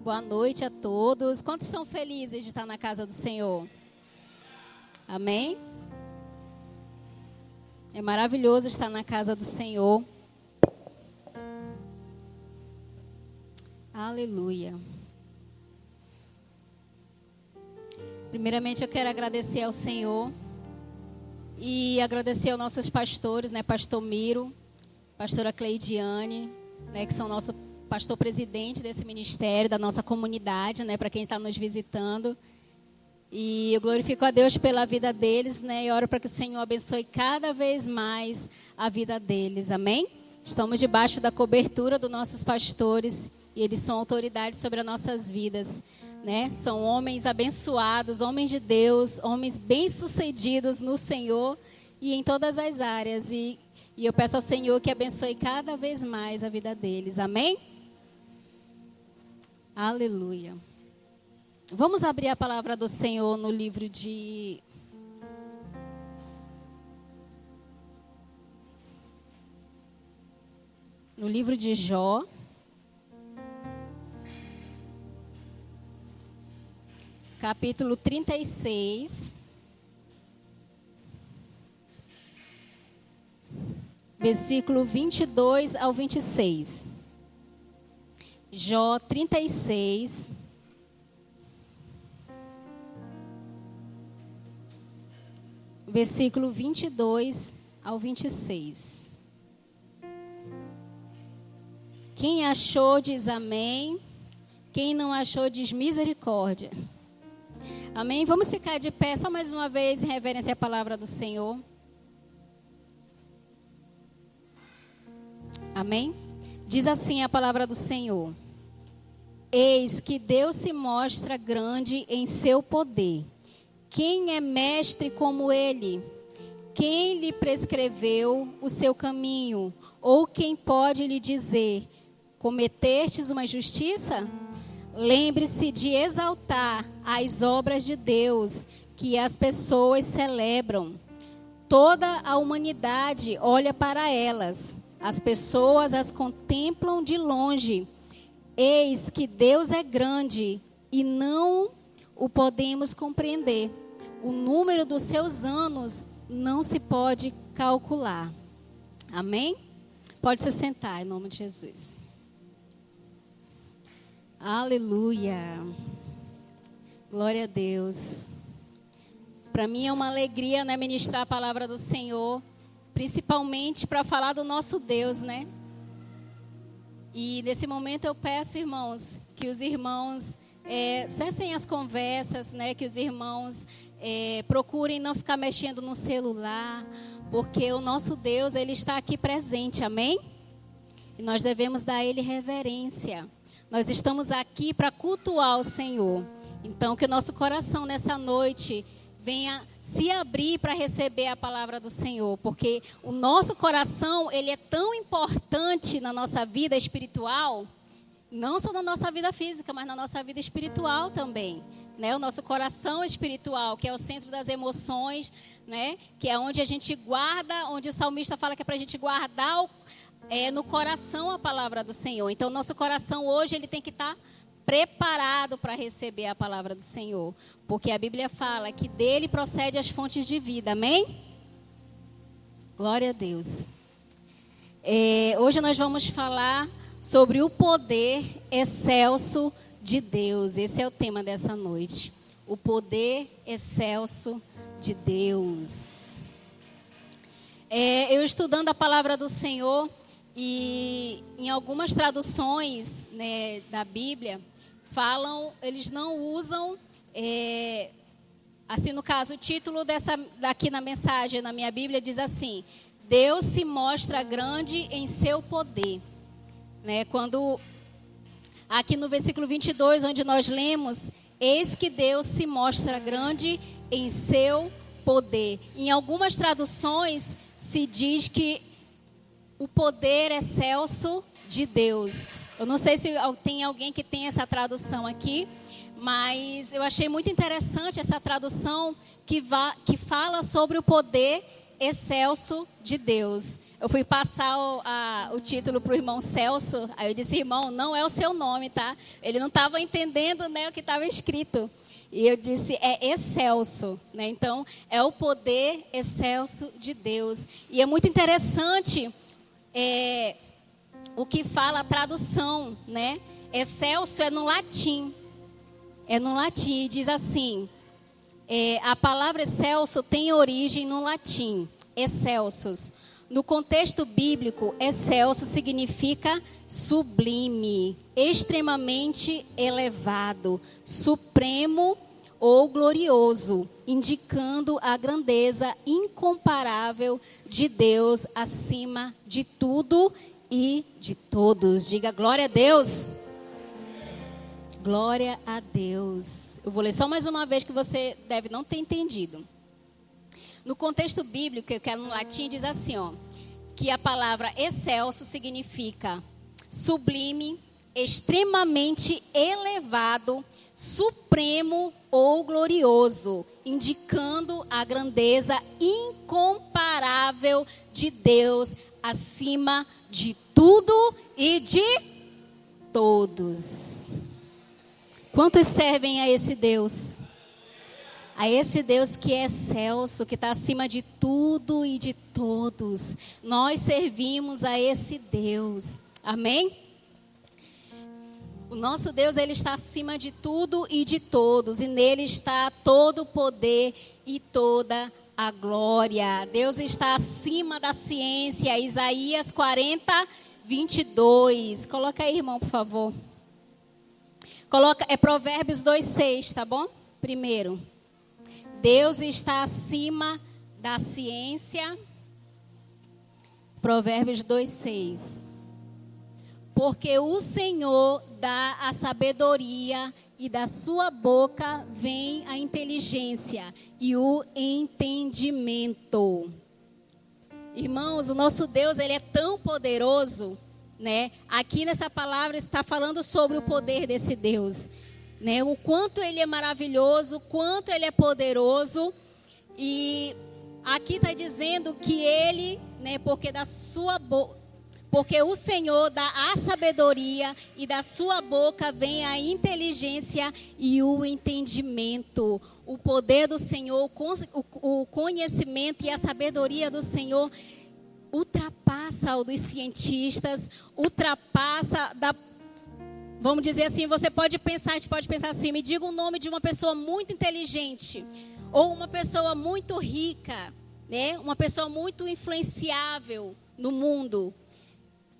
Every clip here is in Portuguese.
Boa noite a todos. Quantos estão felizes de estar na casa do Senhor? Amém? É maravilhoso estar na casa do Senhor. Aleluia. Primeiramente eu quero agradecer ao Senhor e agradecer aos nossos pastores, Pastor Miro, pastora Cleidiane, que são nosso pastor presidente desse ministério, da nossa comunidade, para quem está nos visitando. E eu glorifico a Deus pela vida deles, e oro para que o Senhor abençoe cada vez mais a vida deles, amém? Estamos debaixo da cobertura dos nossos pastores e eles são autoridades sobre as nossas vidas, São homens abençoados, homens de Deus, homens bem-sucedidos no Senhor e em todas as áreas. E eu peço ao Senhor que abençoe cada vez mais a vida deles, amém? Aleluia. Vamos abrir a palavra do Senhor no livro de Jó. Capítulo 36. Versículo 22 ao 26. Jó 36. Versículo 22 ao 26. Quem achou diz amém. Quem não achou diz misericórdia. Amém? Vamos ficar de pé só mais uma vez em reverência à palavra do Senhor. Amém? Diz assim a palavra do Senhor: Eis que Deus se mostra grande em seu poder. Quem é mestre como ele? Quem lhe prescreveu o seu caminho? Ou quem pode lhe dizer: cometestes uma injustiça? Lembre-se de exaltar as obras de Deus, que as pessoas celebram. Toda a humanidade olha para elas. As pessoas as contemplam de longe. Eis que Deus é grande e não o podemos compreender. O número dos seus anos não se pode calcular. Amém? Pode se sentar em nome de Jesus. Aleluia. Glória a Deus. Para mim é uma alegria, ministrar a palavra do Senhor, principalmente para falar do nosso Deus, E nesse momento eu peço, irmãos, que os irmãos cessem as conversas, que os irmãos procurem não ficar mexendo no celular, porque o nosso Deus, Ele está aqui presente, amém? E nós devemos dar a Ele reverência. Nós estamos aqui para cultuar o Senhor. Então, que o nosso coração nessa noite venha se abrir para receber a palavra do Senhor, porque o nosso coração, ele é tão importante na nossa vida espiritual, não só na nossa vida física, mas na nossa vida espiritual também, O nosso coração espiritual, que é o centro das emoções, Que é onde a gente guarda, onde o salmista fala que é para a gente guardar no coração a palavra do Senhor. Então, nosso coração hoje, ele tem que estar preparado para receber a palavra do Senhor, porque a Bíblia fala que dele procede as fontes de vida, amém? Glória a Deus. Hoje nós vamos falar sobre o poder excelso de Deus. Esse é o tema dessa noite, o poder excelso de Deus. Eu estudando a palavra do Senhor, e em algumas traduções da Bíblia falam, eles não usam, assim no caso, o título daqui na mensagem, na minha Bíblia, diz assim: Deus se mostra grande em seu poder. Quando, aqui no versículo 22, onde nós lemos, eis que Deus se mostra grande em seu poder. Em algumas traduções se diz que o poder excelso de Deus. Eu não sei se tem alguém que tem essa tradução aqui, mas eu achei muito interessante essa tradução que fala sobre o poder excelso de Deus. Eu fui passar o título para o irmão Celso, aí eu disse, irmão, não é o seu nome, tá? Ele não estava entendendo, né, o que estava escrito. E eu disse, é excelso, né? Então, é o poder excelso de Deus. E é muito interessante o que fala a tradução, né? Excelso é no latim. É no latim, e diz assim, a palavra excelso tem origem no latim, excelsos. No contexto bíblico, excelso significa sublime, extremamente elevado, supremo ou glorioso, indicando a grandeza incomparável de Deus acima de tudo e de todos. Diga glória a Deus. Glória a Deus. Eu vou ler só mais uma vez que você deve não ter entendido. No contexto bíblico, que é no latim, diz assim, ó, que a palavra excelso significa sublime, extremamente elevado, supremo ou glorioso, indicando a grandeza incomparável de Deus acima de tudo e de todos. Quantos servem a esse Deus? A esse Deus que é excelso, que está acima de tudo e de todos. Nós servimos a esse Deus. Amém? O nosso Deus, Ele está acima de tudo e de todos. E nele está todo o poder e toda a glória. Deus está acima da ciência. Isaías 40, 22. Coloca aí, irmão, por favor. É Provérbios 2,6, tá bom? Primeiro. Deus está acima da ciência. Provérbios 2,6. Porque o Senhor dá a sabedoria e da sua boca vem a inteligência e o entendimento. Irmãos, o nosso Deus, Ele é tão poderoso, né? Aqui nessa palavra está falando sobre o poder desse Deus. Né, o quanto Ele é maravilhoso, o quanto Ele é poderoso. E aqui está dizendo que Ele, né, porque o Senhor dá a sabedoria e da sua boca vem a inteligência e o entendimento. O poder do Senhor, o conhecimento e a sabedoria do Senhor ultrapassa o dos cientistas, ultrapassa vamos dizer assim, a gente pode pensar assim, me diga o nome de uma pessoa muito inteligente, ou uma pessoa muito rica, né? Uma pessoa muito influenciável no mundo.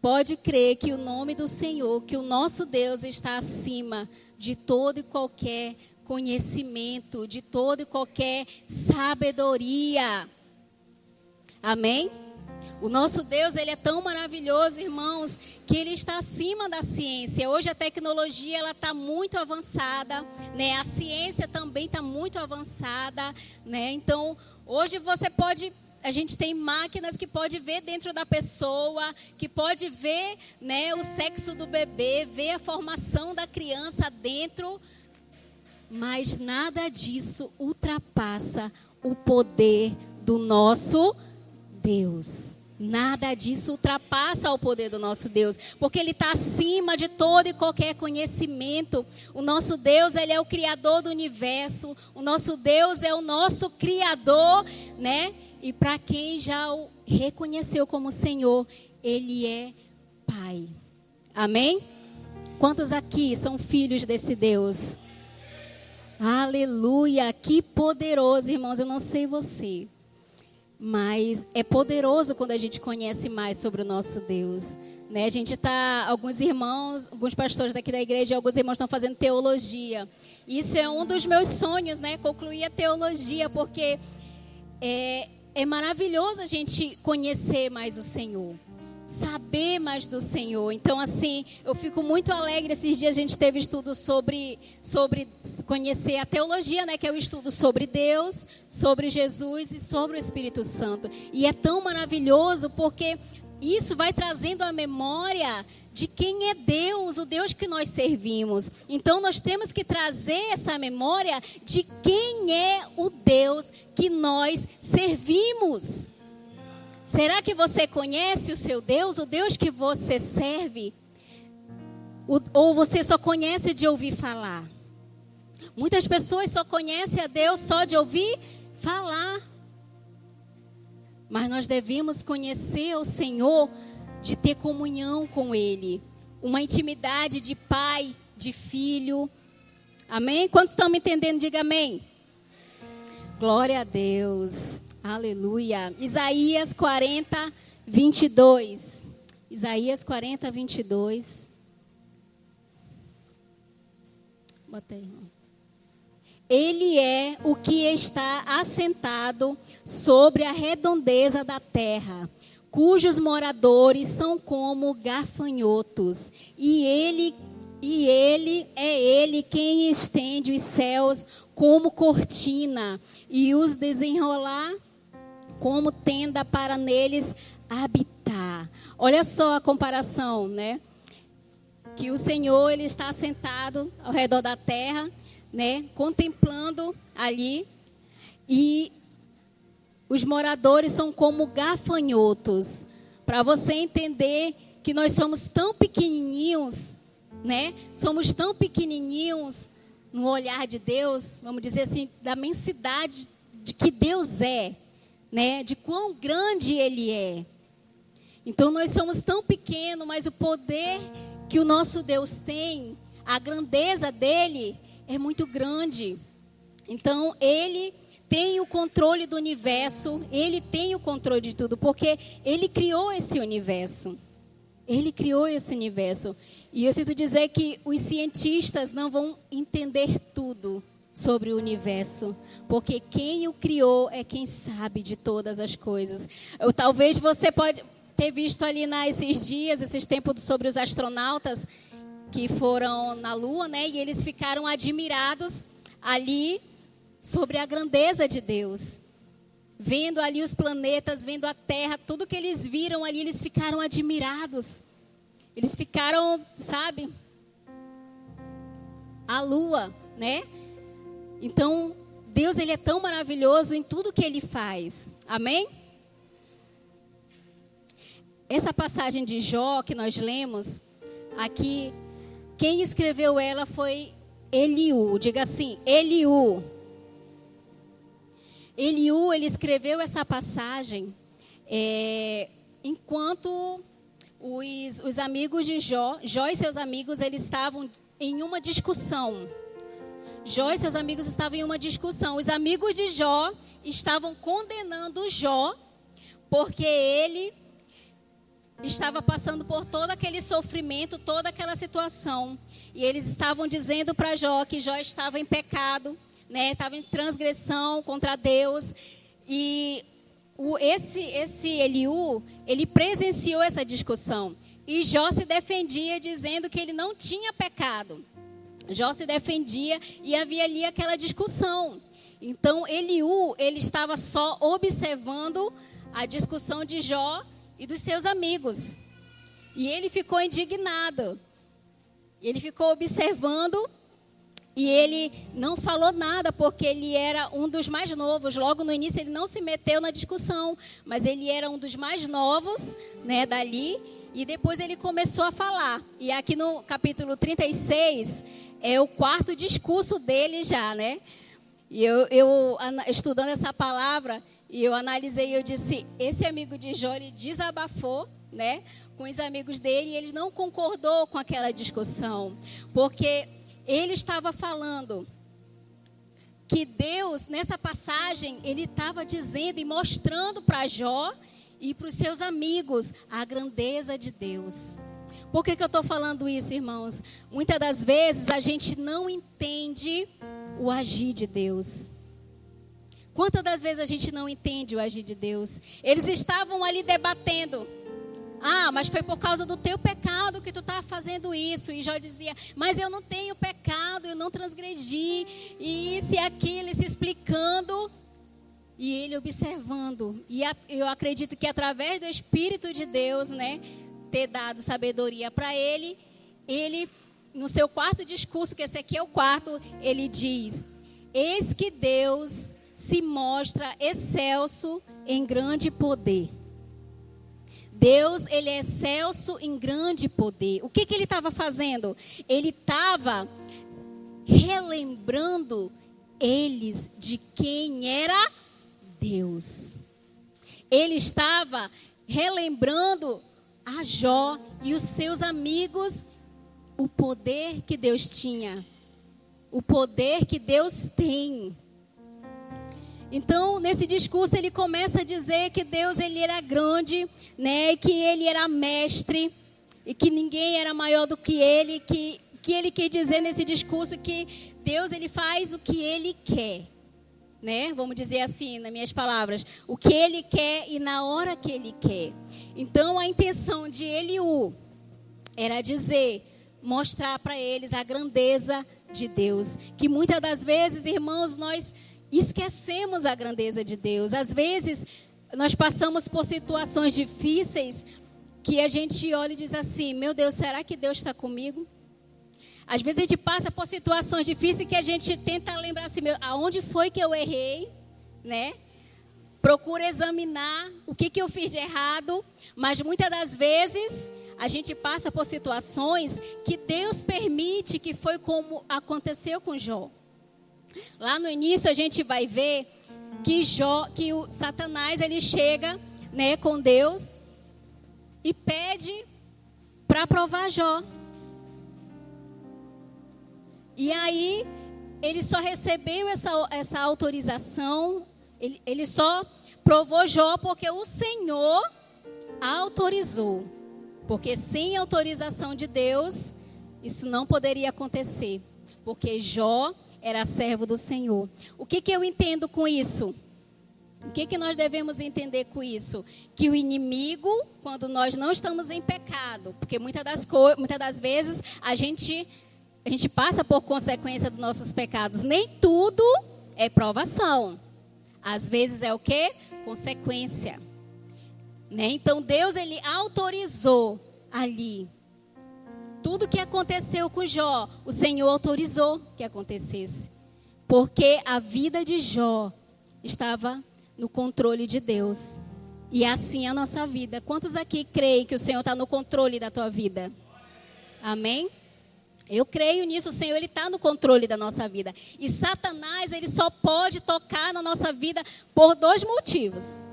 Pode crer que o nome do Senhor, que o nosso Deus está acima de todo e qualquer conhecimento, de toda e qualquer sabedoria. Amém? O nosso Deus, Ele é tão maravilhoso, irmãos, que Ele está acima da ciência. Hoje a tecnologia, ela está muito avançada, né? A ciência também está muito avançada, né? Então, hoje a gente tem máquinas que pode ver dentro da pessoa, que pode ver, né, o sexo do bebê, ver a formação da criança dentro, mas nada disso ultrapassa o poder do nosso Deus. Nada disso ultrapassa o poder do nosso Deus, porque Ele está acima de todo e qualquer conhecimento. O nosso Deus, Ele é o Criador do universo. O nosso Deus é o nosso Criador, né? E para quem já o reconheceu como Senhor, Ele é Pai. Amém? Quantos aqui são filhos desse Deus? Aleluia! Que poderoso, irmãos. Eu não sei você, mas é poderoso quando a gente conhece mais sobre o nosso Deus, né? A gente alguns irmãos, alguns pastores daqui da igreja, alguns irmãos estão fazendo teologia. Isso é um dos meus sonhos, né? Concluir a teologia, porque é maravilhoso a gente conhecer mais o Senhor, saber mais do Senhor. Então, assim, eu fico muito alegre. Esses dias a gente teve estudo sobre conhecer a teologia, né? Que é o estudo sobre Deus, sobre Jesus e sobre o Espírito Santo. E é tão maravilhoso porque isso vai trazendo a memória de quem é Deus, o Deus que nós servimos. Então nós temos que trazer essa memória de quem é o Deus que nós servimos. Será que você conhece o seu Deus, o Deus que você serve? Ou você só conhece de ouvir falar? Muitas pessoas só conhecem a Deus só de ouvir falar. Mas nós devemos conhecer o Senhor, de ter comunhão com Ele. Uma intimidade de pai, de filho. Amém? Quantos estão me entendendo? Diga amém. Glória a Deus. Aleluia. Isaías 40, 22. Isaías 40, 22. Bota aí, irmão. Ele é o que está assentado sobre a redondeza da terra, cujos moradores são como gafanhotos. E ele quem estende os céus como cortina e os desenrolar como tenda para neles habitar. Olha só a comparação, né? Que o Senhor, ele está assentado ao redor da terra, né? Contemplando ali, e os moradores são como gafanhotos. Para você entender que nós somos tão pequenininhos, né? Somos tão pequenininhos no olhar de Deus, vamos dizer assim, da imensidade de que Deus é, né? De quão grande Ele é. Então nós somos tão pequenos, mas o poder que o nosso Deus tem, a grandeza dele é muito grande. Então Ele tem o controle do universo, Ele tem o controle de tudo, porque Ele criou esse universo. Ele criou esse universo. E eu sinto dizer que os cientistas não vão entender tudo sobre o universo, porque quem o criou é quem sabe de todas as coisas. Ou talvez você pode ter visto ali nesses dias, esses tempos, sobre os astronautas que foram na Lua, né? E eles ficaram admirados ali sobre a grandeza de Deus. Vendo ali os planetas, vendo a Terra, tudo que eles viram ali, eles ficaram admirados. Eles ficaram, sabe? A Lua, né? Então, Deus, ele é tão maravilhoso em tudo que ele faz. Amém? Essa passagem de Jó que nós lemos aqui, quem escreveu ela foi Eliú. Diga assim, Eliú. Eliú, ele escreveu essa passagem enquanto os amigos de Jó e seus amigos, eles estavam em uma discussão. Jó e seus amigos estavam em uma discussão. Os amigos de Jó estavam condenando Jó, porque ele estava passando por todo aquele sofrimento, toda aquela situação. E eles estavam dizendo para Jó que Jó estava em pecado, né? Estava em transgressão contra Deus. E esse Eliú, ele presenciou essa discussão. E Jó se defendia dizendo que ele não tinha pecado. Jó se defendia e havia ali aquela discussão. Então Eliú, ele estava só observando a discussão de Jó e dos seus amigos. E ele ficou indignado. Ele ficou observando e ele não falou nada, porque ele era um dos mais novos. Logo no início ele não se meteu na discussão, mas ele era um dos mais novos, né, dali. E depois ele começou a falar. E aqui no capítulo 36 é o quarto discurso dele já, né? E eu estudando essa palavra, e eu analisei, eu disse, esse amigo de Jó, ele desabafou, né, com os amigos dele, e ele não concordou com aquela discussão, porque ele estava falando que Deus, nessa passagem, ele estava dizendo e mostrando para Jó e para os seus amigos a grandeza de Deus. Por que eu estou falando isso, irmãos? Muitas das vezes a gente não entende o agir de Deus. Quantas das vezes a gente não entende o agir de Deus? Eles estavam ali debatendo. Ah, mas foi por causa do teu pecado que tu está fazendo isso. E Jó dizia, mas eu não tenho pecado, eu não transgredi. E isso e aquilo, se explicando. E ele observando. E eu acredito que através do Espírito de Deus, né, ter dado sabedoria para ele, no seu quarto discurso, que esse aqui é o quarto, ele diz, eis que Deus se mostra excelso em grande poder. Deus, ele é excelso em grande poder. O que ele estava fazendo? Ele estava relembrando eles de quem era Deus. Ele estava relembrando a Jó e os seus amigos o poder que Deus tinha, o poder que Deus tem. Então, nesse discurso, ele começa a dizer que Deus, ele era grande, né? Que ele era mestre e que ninguém era maior do que ele. Que ele quer dizer nesse discurso que Deus, ele faz o que ele quer, né? Vamos dizer assim, nas minhas palavras, o que ele quer e na hora que ele quer. Então, a intenção de Eliú era dizer, mostrar para eles a grandeza de Deus. Que muitas das vezes, irmãos, nós esquecemos a grandeza de Deus. Às vezes, nós passamos por situações difíceis que a gente olha e diz assim, meu Deus, será que Deus está comigo? Às vezes a gente passa por situações difíceis que a gente tenta lembrar assim, aonde foi que eu errei, né? Procura examinar o que eu fiz de errado, mas muitas das vezes a gente passa por situações que Deus permite, que foi como aconteceu com Jó. Lá no início a gente vai ver que o Satanás, ele chega, né, com Deus e pede para provar Jó. E aí ele só recebeu essa autorização, ele só provou Jó porque o Senhor autorizou. Porque sem autorização de Deus, isso não poderia acontecer. Porque Jó era servo do Senhor. O que eu entendo com isso? O que nós devemos entender com isso? Que o inimigo, quando nós não estamos em pecado, porque muitas das vezes a gente passa por consequência dos nossos pecados. Nem tudo é provação. Às vezes é o quê? Consequência. Né? Então Deus, ele autorizou ali. Tudo que aconteceu com Jó, o Senhor autorizou que acontecesse. Porque a vida de Jó estava no controle de Deus. E assim a nossa vida. Quantos aqui creem que o Senhor está no controle da tua vida? Amém? Eu creio nisso, o Senhor, ele está no controle da nossa vida. E Satanás, ele só pode tocar na nossa vida por dois motivos.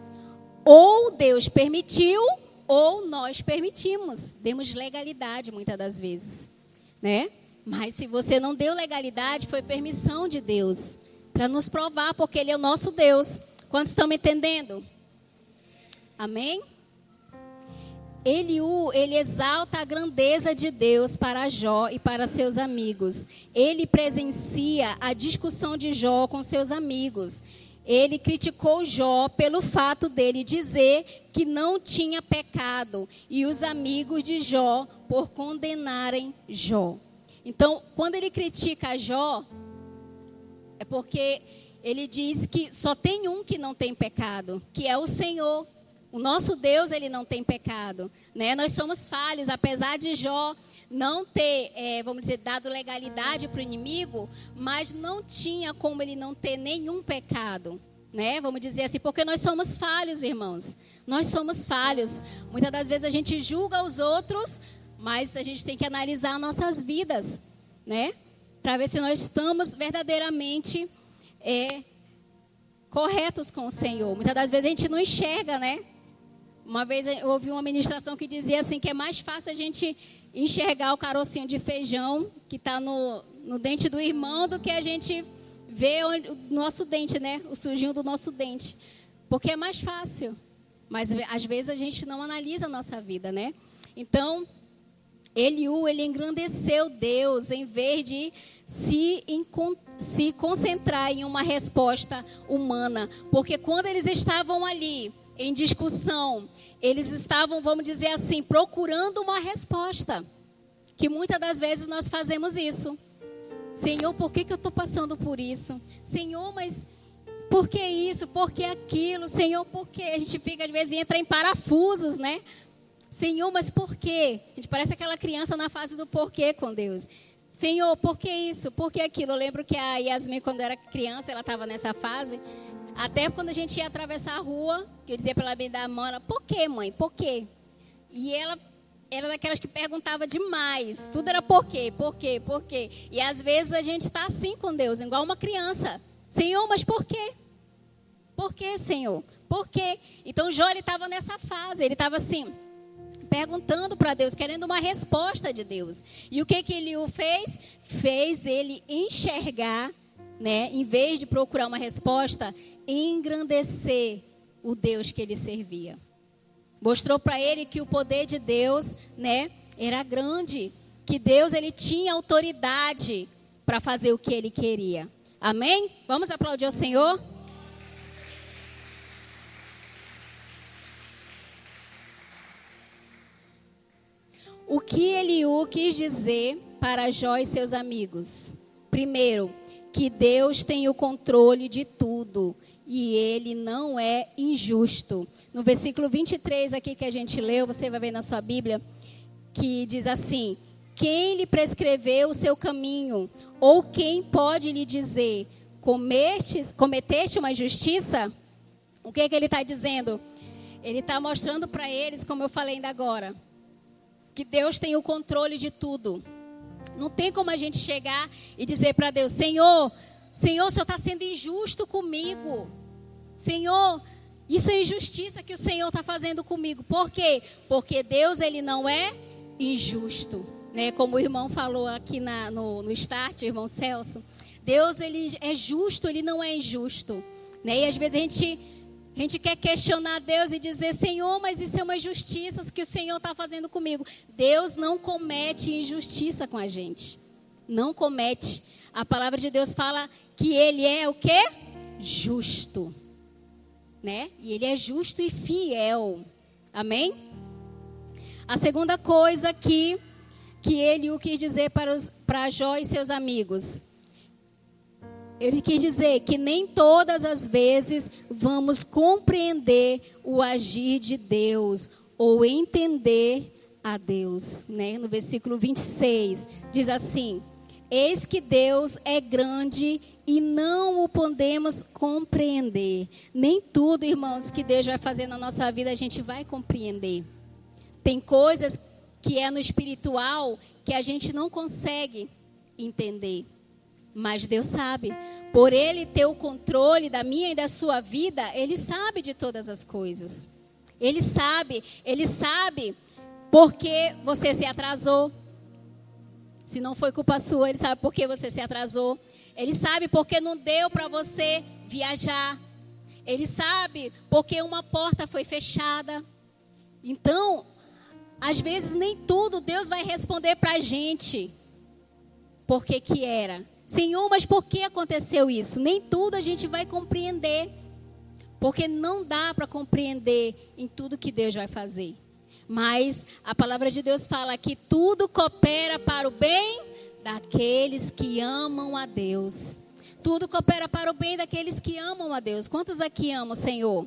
Ou Deus permitiu, ou nós permitimos. Demos legalidade muitas das vezes, né? Mas se você não deu legalidade, foi permissão de Deus para nos provar, porque ele é o nosso Deus. Quantos estão me entendendo? Amém? Eliú, ele exalta a grandeza de Deus para Jó e para seus amigos. Ele presencia a discussão de Jó com seus amigos. Ele criticou Jó pelo fato dele dizer que não tinha pecado e os amigos de Jó por condenarem Jó. Então, quando ele critica Jó, é porque ele diz que só tem um que não tem pecado, que é o Senhor. O nosso Deus, ele não tem pecado, né? Nós somos falhos, apesar de Jó não ter, vamos dizer, dado legalidade para o inimigo, mas não tinha como ele não ter nenhum pecado, né? Vamos dizer assim, porque nós somos falhos, irmãos. Nós somos falhos. Muitas das vezes a gente julga os outros, mas a gente tem que analisar nossas vidas, né? Para ver se nós estamos verdadeiramente corretos com o Senhor. Muitas das vezes a gente não enxerga, né? Uma vez eu ouvi uma ministração que dizia assim, que é mais fácil a gente enxergar o carocinho de feijão que está no dente do irmão do que a gente ver o nosso dente, né? O sujinho do nosso dente. Porque é mais fácil. Mas às vezes a gente não analisa a nossa vida, né? Então, Eliú, ele engrandeceu Deus em vez de se concentrar em uma resposta humana. Porque quando eles estavam ali em discussão, eles estavam, vamos dizer assim, procurando uma resposta. Que muitas das vezes nós fazemos isso. Senhor, por que eu estou passando por isso? Senhor, mas por que isso? Por que aquilo? Senhor, por que? A gente fica, às vezes, entra em parafusos, né? Senhor, mas por quê? A gente parece aquela criança na fase do porquê com Deus. Senhor, por que isso? Por que aquilo? Eu lembro que a Yasmin, quando era criança, ela estava nessa fase. Até quando a gente ia atravessar a rua, que eu dizia para ela me dar a mão, ela, por quê, mãe? Por quê? E ela era daquelas que perguntava demais. Tudo era por quê, por quê, por quê. E às vezes a gente está assim com Deus, igual uma criança. Senhor, mas por quê? Por quê, Senhor? Por quê? Então Jó, ele estava nessa fase, ele estava assim, perguntando para Deus, querendo uma resposta de Deus. E o que Eliú fez? Fez ele enxergar, né, em vez de procurar uma resposta, engrandecer o Deus que ele servia. Mostrou para ele que o poder de Deus, né, era grande, que Deus, ele tinha autoridade para fazer o que ele queria. Amém? Vamos aplaudir o Senhor? O que Eliú quis dizer para Jó e seus amigos? Primeiro, que Deus tem o controle de tudo e ele não é injusto. No versículo 23 aqui que a gente leu, você vai ver na sua Bíblia, que diz assim: quem lhe prescreveu o seu caminho? Ou quem pode lhe dizer, cometeste uma injustiça? O que ele está dizendo? Ele está mostrando para eles, como eu falei ainda agora, que Deus tem o controle de tudo. Não tem como a gente chegar e dizer para Deus: Senhor, o Senhor está sendo injusto comigo. Senhor, isso é injustiça que o Senhor está fazendo comigo. Por quê? Porque Deus, ele não é injusto, né? Como o irmão falou aqui no start, o irmão Celso. Deus, ele é justo, ele não é injusto, né? E às vezes a gente quer questionar Deus e dizer: Senhor, mas isso é uma injustiça que o Senhor está fazendo comigo. Deus não comete injustiça com a gente. Não comete. A palavra de Deus fala que ele é o quê? Justo. Né? E ele é justo e fiel. Amém? A segunda coisa que Eliú quis dizer para Jó e seus amigos. Ele quis dizer que nem todas as vezes vamos compreender o agir de Deus ou entender a Deus, né? No versículo 26 diz assim: eis que Deus é grande e não o podemos compreender. Nem tudo, irmãos, que Deus vai fazer na nossa vida a gente vai compreender. Tem coisas que é no espiritual que a gente não consegue entender. Mas Deus sabe, por Ele ter o controle da minha e da sua vida, Ele sabe de todas as coisas. Ele sabe porque você se atrasou. Se não foi culpa sua, Ele sabe por que você se atrasou. Ele sabe porque não deu para você viajar. Ele sabe porque uma porta foi fechada. Então, às vezes nem tudo Deus vai responder para a gente. Por que era? Senhor, mas por que aconteceu isso? Nem tudo a gente vai compreender. Porque não dá para compreender em tudo que Deus vai fazer. Mas a palavra de Deus fala que tudo coopera para o bem daqueles que amam a Deus. Tudo coopera para o bem daqueles que amam a Deus. Quantos aqui amam o Senhor?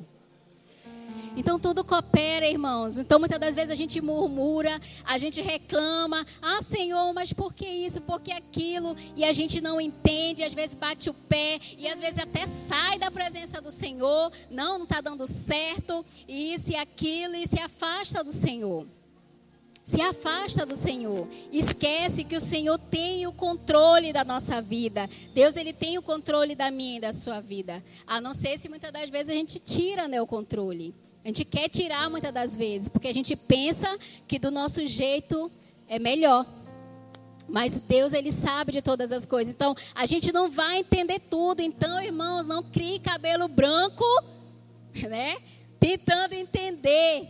Então tudo coopera, irmãos. Então muitas das vezes a gente murmura, a gente reclama: ah, Senhor, mas por que isso, por que aquilo? E a gente não entende, às vezes bate o pé e às vezes até sai da presença do Senhor. Não está dando certo, e isso e aquilo, e se afasta do Senhor. Se afasta do Senhor. Esquece que o Senhor tem o controle da nossa vida. Deus, ele tem o controle da minha e da sua vida. A não ser se muitas das vezes a gente tira, né, o controle. A gente quer tirar muitas das vezes, porque a gente pensa que do nosso jeito é melhor. Mas Deus, ele sabe de todas as coisas. Então, a gente não vai entender tudo. Então, irmãos, não crie cabelo branco, né? Tentando entender.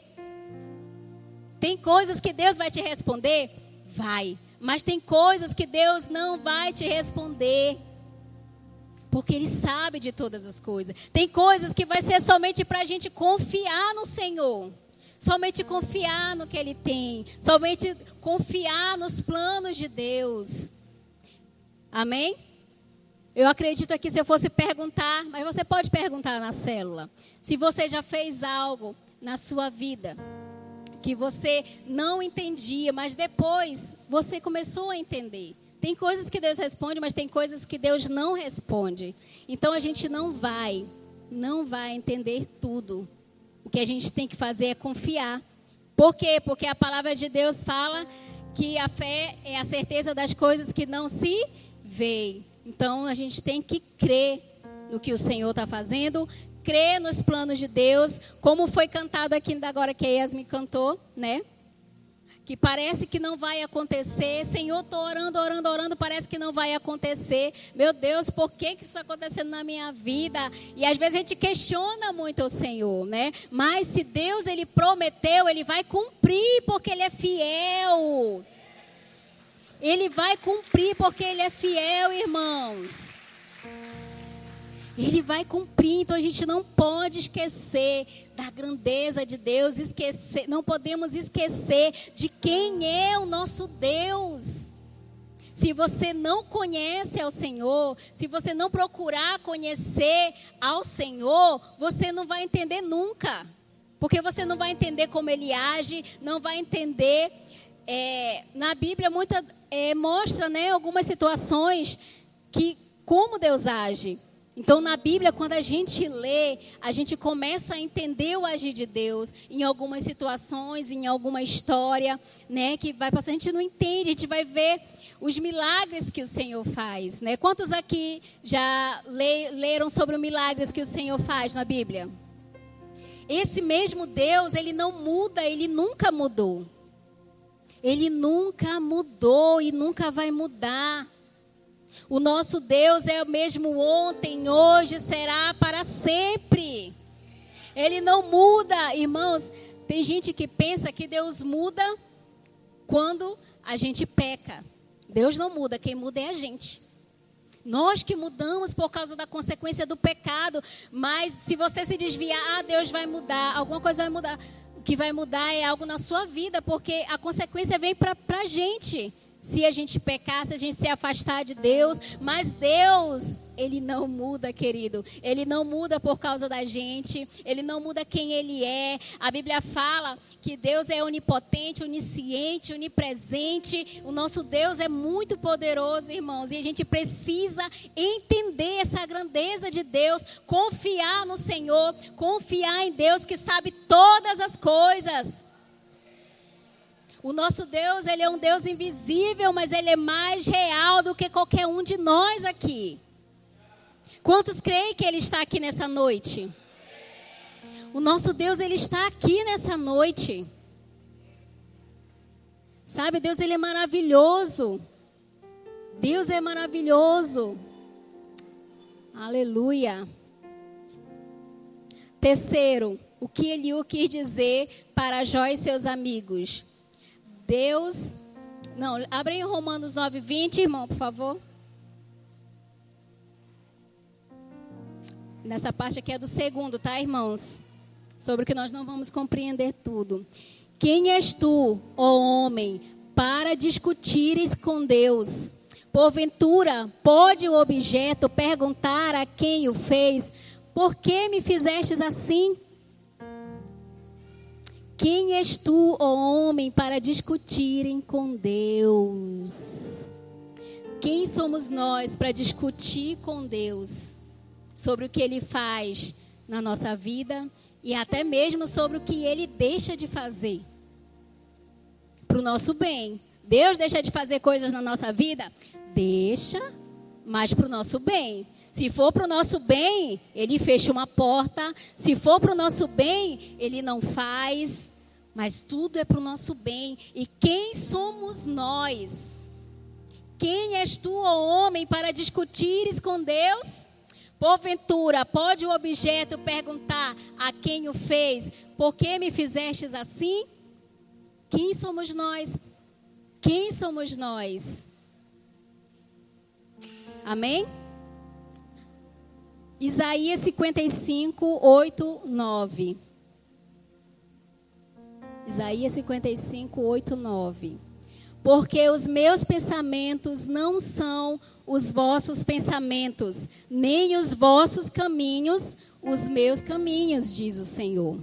Tem coisas que Deus vai te responder? Vai. Mas tem coisas que Deus não vai te responder. Porque Ele sabe de todas as coisas. Tem coisas que vai ser somente para a gente confiar no Senhor. Somente confiar no que Ele tem. Somente confiar nos planos de Deus. Amém? Eu acredito aqui, se eu fosse perguntar, mas você pode perguntar na célula. Se você já fez algo na sua vida que você não entendia, mas depois você começou a entender. Tem coisas que Deus responde, mas tem coisas que Deus não responde. Então a gente não vai entender tudo. O que a gente tem que fazer é confiar. Por quê? Porque a palavra de Deus fala que a fé é a certeza das coisas que não se veem. Então a gente tem que crer no que o Senhor está fazendo, crer nos planos de Deus, como foi cantado aqui agora que a Yasmin cantou, né? Que parece que não vai acontecer. Senhor, estou orando, parece que não vai acontecer. Meu Deus, por que isso está acontecendo na minha vida? E às vezes a gente questiona muito o Senhor, né? Mas se Deus, Ele prometeu, Ele vai cumprir, porque Ele é fiel. Ele vai cumprir, porque Ele é fiel, irmãos. Ele vai cumprir, então a gente não pode esquecer da grandeza de Deus, não podemos esquecer de quem é o nosso Deus. Se você não conhece ao Senhor, se você não procurar conhecer ao Senhor, você não vai entender nunca. Porque você não vai entender como Ele age, não vai entender. Na Bíblia mostra, né, algumas situações que como Deus age. Então, na Bíblia, quando a gente lê, a gente começa a entender o agir de Deus em algumas situações, em alguma história, né, que vai passar, a gente não entende, a gente vai ver os milagres que o Senhor faz, né? Quantos aqui já leram sobre os milagres que o Senhor faz na Bíblia? Esse mesmo Deus, Ele não muda, Ele nunca mudou. Ele nunca mudou e nunca vai mudar. O nosso Deus é o mesmo ontem, hoje, será para sempre. Ele não muda, irmãos. Tem gente que pensa que Deus muda quando a gente peca. Deus não muda, quem muda é a gente. Nós que mudamos por causa da consequência do pecado. Mas se você se desviar, Deus vai mudar, alguma coisa vai mudar. O que vai mudar é algo na sua vida, porque a consequência vem para a gente. Se a gente pecar, se a gente se afastar de Deus. Mas Deus, Ele não muda, querido. Ele não muda por causa da gente. Ele não muda quem Ele é. A Bíblia fala que Deus é onipotente, onisciente, onipresente. O nosso Deus é muito poderoso, irmãos. E a gente precisa entender essa grandeza de Deus. Confiar no Senhor. Confiar em Deus que sabe todas as coisas. O nosso Deus, Ele é um Deus invisível, mas Ele é mais real do que qualquer um de nós aqui. Quantos creem que Ele está aqui nessa noite? O nosso Deus, Ele está aqui nessa noite. Sabe, Deus, Ele é maravilhoso. Deus é maravilhoso. Aleluia. Terceiro, o que Eliú quis dizer para Jó e seus amigos? Deus, não, abre em Romanos 9:20, irmão, por favor. Nessa parte aqui é do segundo, tá, irmãos? Sobre o que nós não vamos compreender tudo. Quem és tu, ó homem, para discutires com Deus? Porventura, pode o objeto perguntar a quem o fez, por que me fizestes assim? Quem és tu, ó homem, para discutirem com Deus? Quem somos nós para discutir com Deus sobre o que Ele faz na nossa vida e até mesmo sobre o que Ele deixa de fazer para o nosso bem? Deus deixa de fazer coisas na nossa vida? Deixa, mas para o nosso bem. Se for para o nosso bem, Ele fecha uma porta. Se for para o nosso bem, Ele não faz. Mas tudo é para o nosso bem. E quem somos nós? Quem és tu, ó homem, para discutires com Deus? Porventura, pode o objeto perguntar a quem o fez, por que me fizestes assim? Quem somos nós? Quem somos nós? Amém? Isaías 55, 8, 9. Isaías 55, 8, 9. Porque os meus pensamentos não são os vossos pensamentos, nem os vossos caminhos, os meus caminhos, diz o Senhor.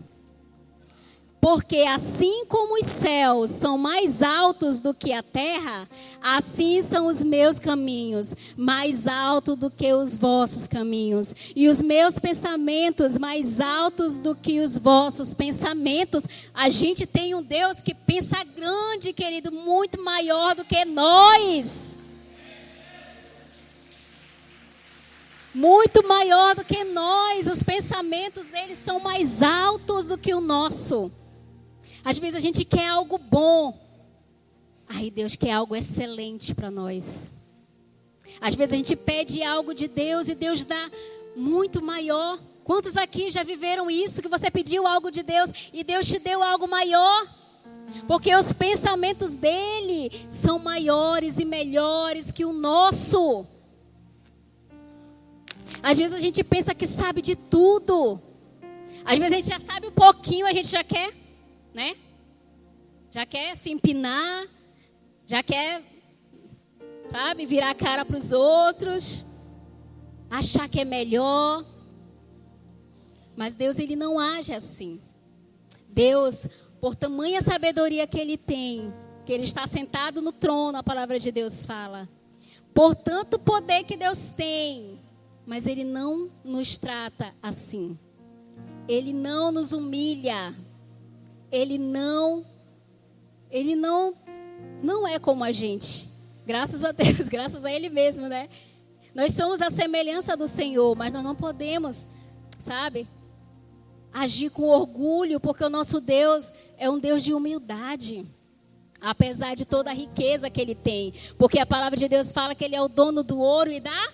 Porque assim como os céus são mais altos do que a terra, assim são os meus caminhos mais altos do que os vossos caminhos, e os meus pensamentos mais altos do que os vossos pensamentos. A gente tem um Deus que pensa grande, querido, muito maior do que nós. Muito maior do que nós. Os pensamentos dele são mais altos do que o nosso. Às vezes a gente quer algo bom, aí Deus quer algo excelente para nós. Às vezes a gente pede algo de Deus e Deus dá muito maior. Quantos aqui já viveram isso, que você pediu algo de Deus e Deus te deu algo maior? Porque os pensamentos dele são maiores e melhores que o nosso. Às vezes a gente pensa que sabe de tudo. Às vezes a gente já sabe um pouquinho, a gente já quer, né? Já quer se empinar, já quer, sabe, virar a cara para os outros, achar que é melhor. Mas Deus, ele não age assim. Deus, por tamanha sabedoria que ele tem, que ele está sentado no trono, a palavra de Deus fala. Por tanto poder que Deus tem, mas ele não nos trata assim. Ele não nos humilha. Ele não é como a gente. Graças a Deus, graças a ele mesmo, né? Nós somos a semelhança do Senhor, mas nós não podemos, sabe, agir com orgulho, porque o nosso Deus é um Deus de humildade. Apesar de toda a riqueza que ele tem. Porque a palavra de Deus fala que ele é o dono do ouro e da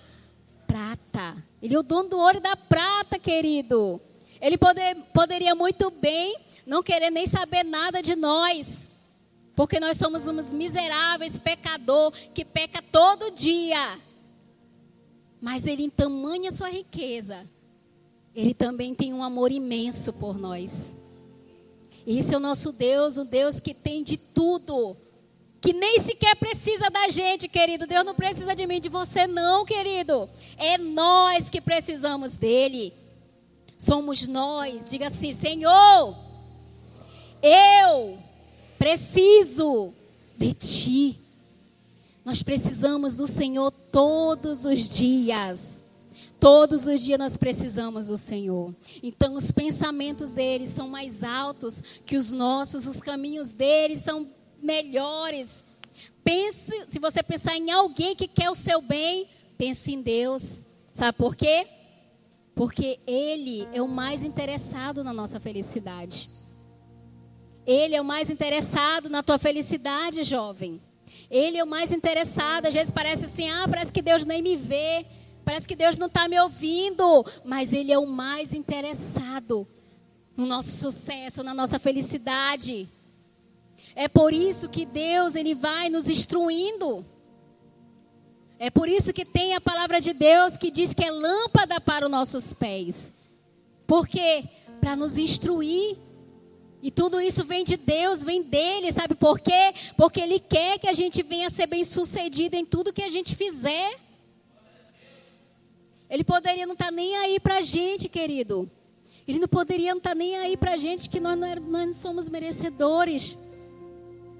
prata. Ele é o dono do ouro e da prata, querido. Ele poderia muito bem não querer nem saber nada de nós. Porque nós somos uns miseráveis pecadores que peca todo dia. Mas ele, em tamanha sua riqueza, ele também tem um amor imenso por nós. Esse é o nosso Deus, um Deus que tem de tudo. Que nem sequer precisa da gente, querido. Deus não precisa de mim, de você não, querido. É nós que precisamos dele. Somos nós. Diga assim: Senhor, eu preciso de ti. Nós precisamos do Senhor todos os dias. Todos os dias nós precisamos do Senhor. Então os pensamentos dele são mais altos que os nossos. Os caminhos dele são melhores. Pense, se você pensar em alguém que quer o seu bem, pense em Deus. Sabe por quê? Porque ele é o mais interessado na nossa felicidade. Ele é o mais interessado na tua felicidade, jovem. Ele é o mais interessado. Às vezes parece assim, parece que Deus nem me vê. Parece que Deus não está me ouvindo. Mas ele é o mais interessado no nosso sucesso, na nossa felicidade. É por isso que Deus, ele vai nos instruindo. É por isso que tem a palavra de Deus que diz que é lâmpada para os nossos pés. Por quê? Para nos instruir. E tudo isso vem de Deus, vem dele, sabe por quê? Porque ele quer que a gente venha ser bem sucedido em tudo que a gente fizer. Ele poderia não estar nem aí pra gente, querido. Ele não poderia não estar nem aí pra gente, que nós não somos merecedores.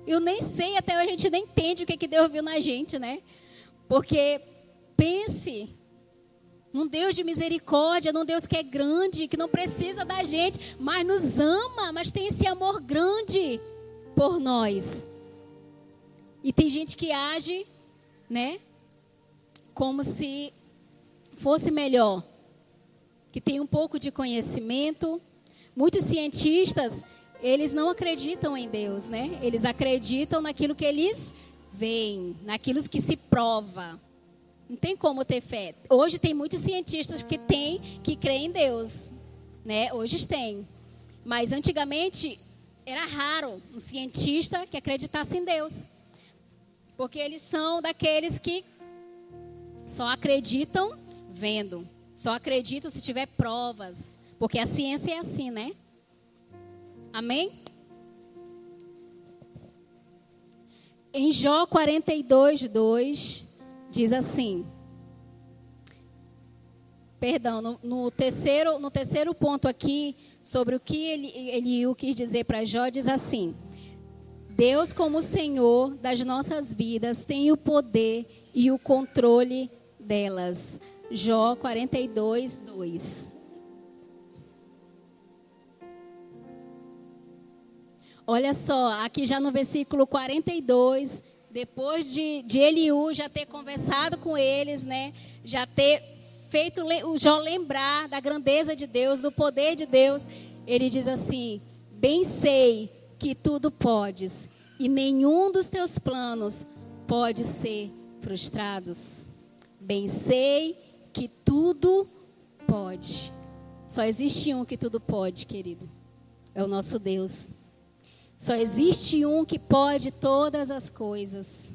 Eu nem sei, até hoje a gente nem entende o que Deus viu na gente, né? Porque pense num Deus de misericórdia, num Deus que é grande, que não precisa da gente, mas nos ama, mas tem esse amor grande por nós. E tem gente que age, né, como se fosse melhor, que tem um pouco de conhecimento. Muitos cientistas, eles não acreditam em Deus, né? Eles acreditam naquilo que eles veem, naquilo que se prova. Não tem como ter fé. Hoje tem muitos cientistas que creem em Deus, né? Hoje tem. Mas antigamente era raro um cientista que acreditasse em Deus. Porque eles são daqueles que só acreditam vendo. Só acreditam se tiver provas. Porque a ciência é assim, né? Amém? Em Jó 42:2 diz assim: Perdão, no terceiro ponto aqui, sobre o que Eliú quis dizer para Jó, diz assim: Deus, como Senhor das nossas vidas, tem o poder e o controle delas. Jó 42, 2. Olha só, aqui já no versículo 42, depois de Eliú já ter conversado com eles, né? Já ter feito o Jó lembrar da grandeza de Deus, do poder de Deus, ele diz assim: bem sei que tudo podes, e nenhum dos teus planos pode ser frustrados. Bem sei que tudo pode. Só existe um que tudo pode, querido. É o nosso Deus. Só existe um que pode todas as coisas.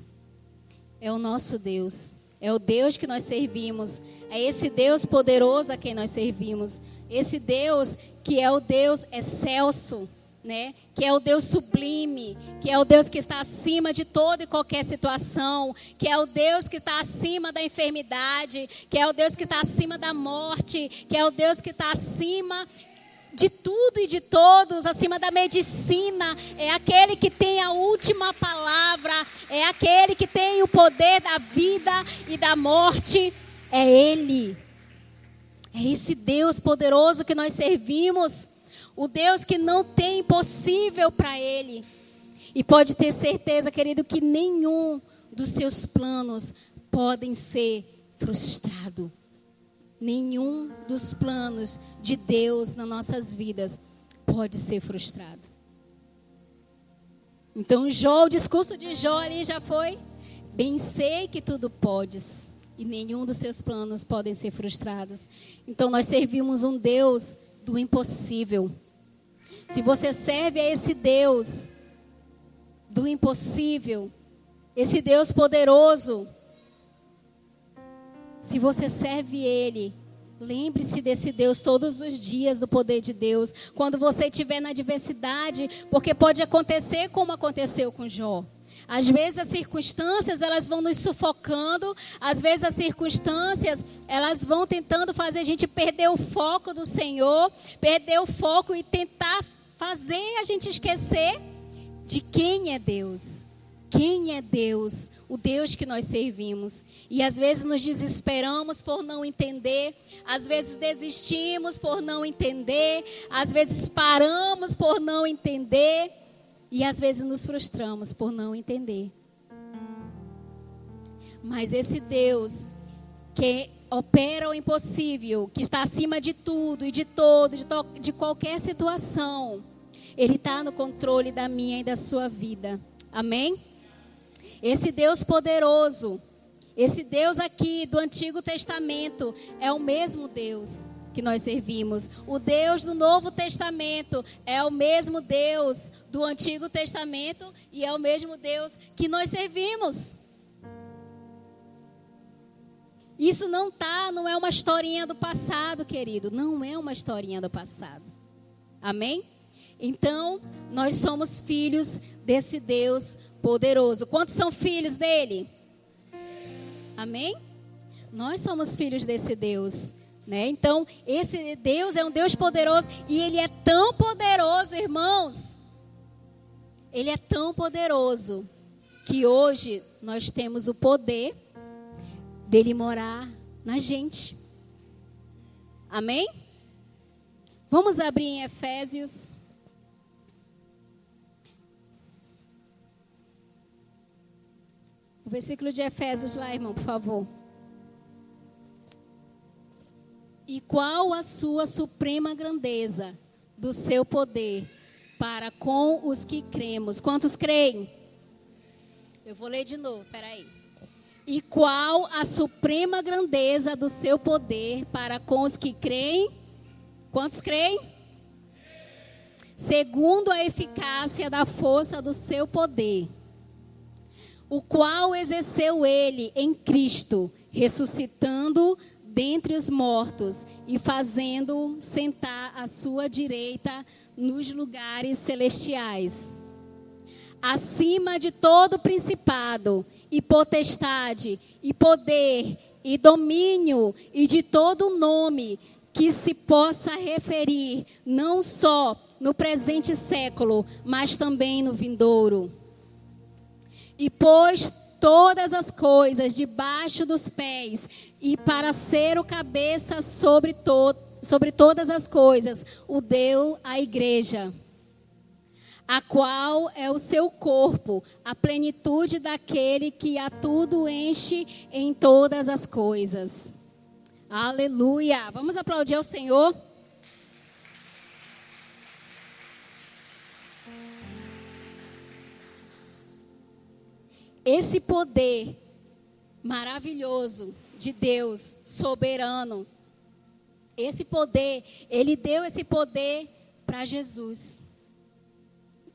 É o nosso Deus. É o Deus que nós servimos. É esse Deus poderoso a quem nós servimos. Esse Deus que é o Deus excelso, né? Que é o Deus sublime, que é o Deus que está acima de toda e qualquer situação, que é o Deus que está acima da enfermidade, que é o Deus que está acima da morte, que é o Deus que está acima de tudo e de todos, acima da medicina. É aquele que tem a última palavra, é aquele que tem o poder da vida e da morte. É Ele. É esse Deus poderoso que nós servimos. O Deus que não tem impossível para Ele. E pode ter certeza, querido, que nenhum dos seus planos podem ser frustrados. Nenhum dos planos de Deus nas nossas vidas pode ser frustrado. Então Jó, o discurso de Jó ali já foi: bem sei que tudo podes, e nenhum dos seus planos podem ser frustrados. Então nós servimos um Deus do impossível. Se você serve a esse Deus do impossível, esse Deus poderoso, se você serve Ele, lembre-se desse Deus todos os dias, do poder de Deus. Quando você estiver na adversidade, porque pode acontecer como aconteceu com Jó. Às vezes as circunstâncias, elas vão nos sufocando. Às vezes as circunstâncias, elas vão tentando fazer a gente perder o foco do Senhor, perder o foco e tentar fazer a gente esquecer de quem é Deus. Quem é Deus? O Deus que nós servimos. E às vezes nos desesperamos por não entender. Às vezes desistimos por não entender. Às vezes paramos por não entender. E às vezes nos frustramos por não entender. Mas esse Deus que opera o impossível, que está acima de tudo e de todo, de qualquer situação, Ele está no controle da minha e da sua vida. Amém? Esse Deus poderoso, esse Deus aqui do Antigo Testamento, é o mesmo Deus que nós servimos. O Deus do Novo Testamento é o mesmo Deus do Antigo Testamento e é o mesmo Deus que nós servimos. Isso não é uma historinha do passado, querido. Não é uma historinha do passado. Amém? Então, nós somos filhos desse Deus poderoso. Quantos são filhos dele? Amém? Nós somos filhos desse Deus, né? Então, esse Deus é um Deus poderoso e Ele é tão poderoso, irmãos. Ele é tão poderoso que hoje nós temos o poder dele morar na gente. Amém? Vamos abrir em Efésios. O versículo de Efésios lá, irmão, por favor. E qual a sua suprema grandeza do seu poder para com os que cremos. Quantos creem? Eu vou ler de novo, peraí. E qual a suprema grandeza do seu poder para com os que creem? Quantos creem? Segundo a eficácia da força do seu poder, o qual exerceu ele em Cristo, ressuscitando dentre os mortos e fazendo sentar à sua direita nos lugares celestiais, acima de todo principado e potestade e poder e domínio e de todo nome que se possa referir, não só no presente século, mas também no vindouro. E pôs todas as coisas debaixo dos pés, e para ser o cabeça sobre todas as coisas, o deu à igreja, a qual é o seu corpo, a plenitude daquele que a tudo enche em todas as coisas. Aleluia! Vamos aplaudir ao Senhor. Esse poder maravilhoso de Deus, soberano, esse poder, Ele deu esse poder para Jesus.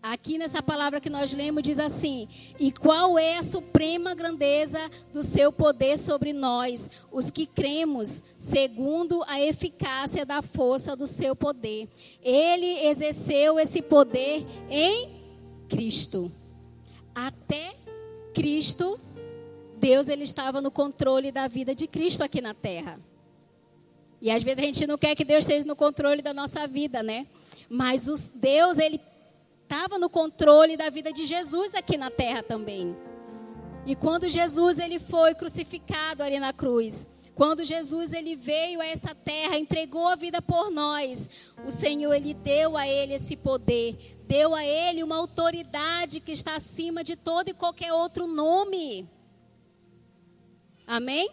Aqui nessa palavra que nós lemos diz assim: e qual é a suprema grandeza do seu poder sobre nós, os que cremos, segundo a eficácia da força do seu poder. Ele exerceu esse poder em Cristo. Até Cristo, Deus ele estava no controle da vida de Cristo aqui na terra. E às vezes a gente não quer que Deus esteja no controle da nossa vida, né? Mas Deus, ele estava no controle da vida de Jesus aqui na terra também. E quando Jesus ele foi crucificado ali na cruz, quando Jesus ele veio a essa terra, entregou a vida por nós, o Senhor ele deu a ele esse poder, deu a ele uma autoridade que está acima de todo e qualquer outro nome. Amém?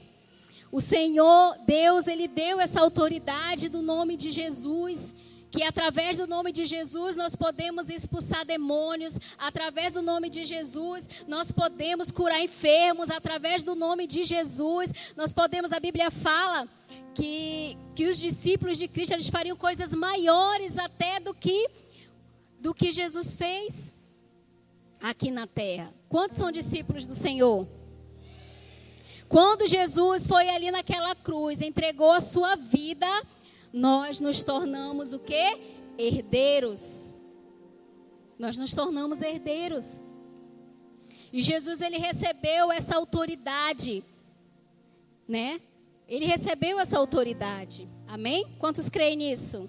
O Senhor, Deus, ele deu essa autoridade do nome de Jesus, que através do nome de Jesus nós podemos expulsar demônios, através do nome de Jesus nós podemos curar enfermos, através do nome de Jesus nós podemos, a Bíblia fala que os discípulos de Cristo eles fariam coisas maiores até do que Jesus fez aqui na terra. Quantos são discípulos do Senhor? Quando Jesus foi ali naquela cruz, entregou a sua vida, nós nos tornamos o quê? Herdeiros. Nós nos tornamos herdeiros. E Jesus, ele recebeu essa autoridade, né? Ele recebeu essa autoridade. Amém? Quantos creem nisso?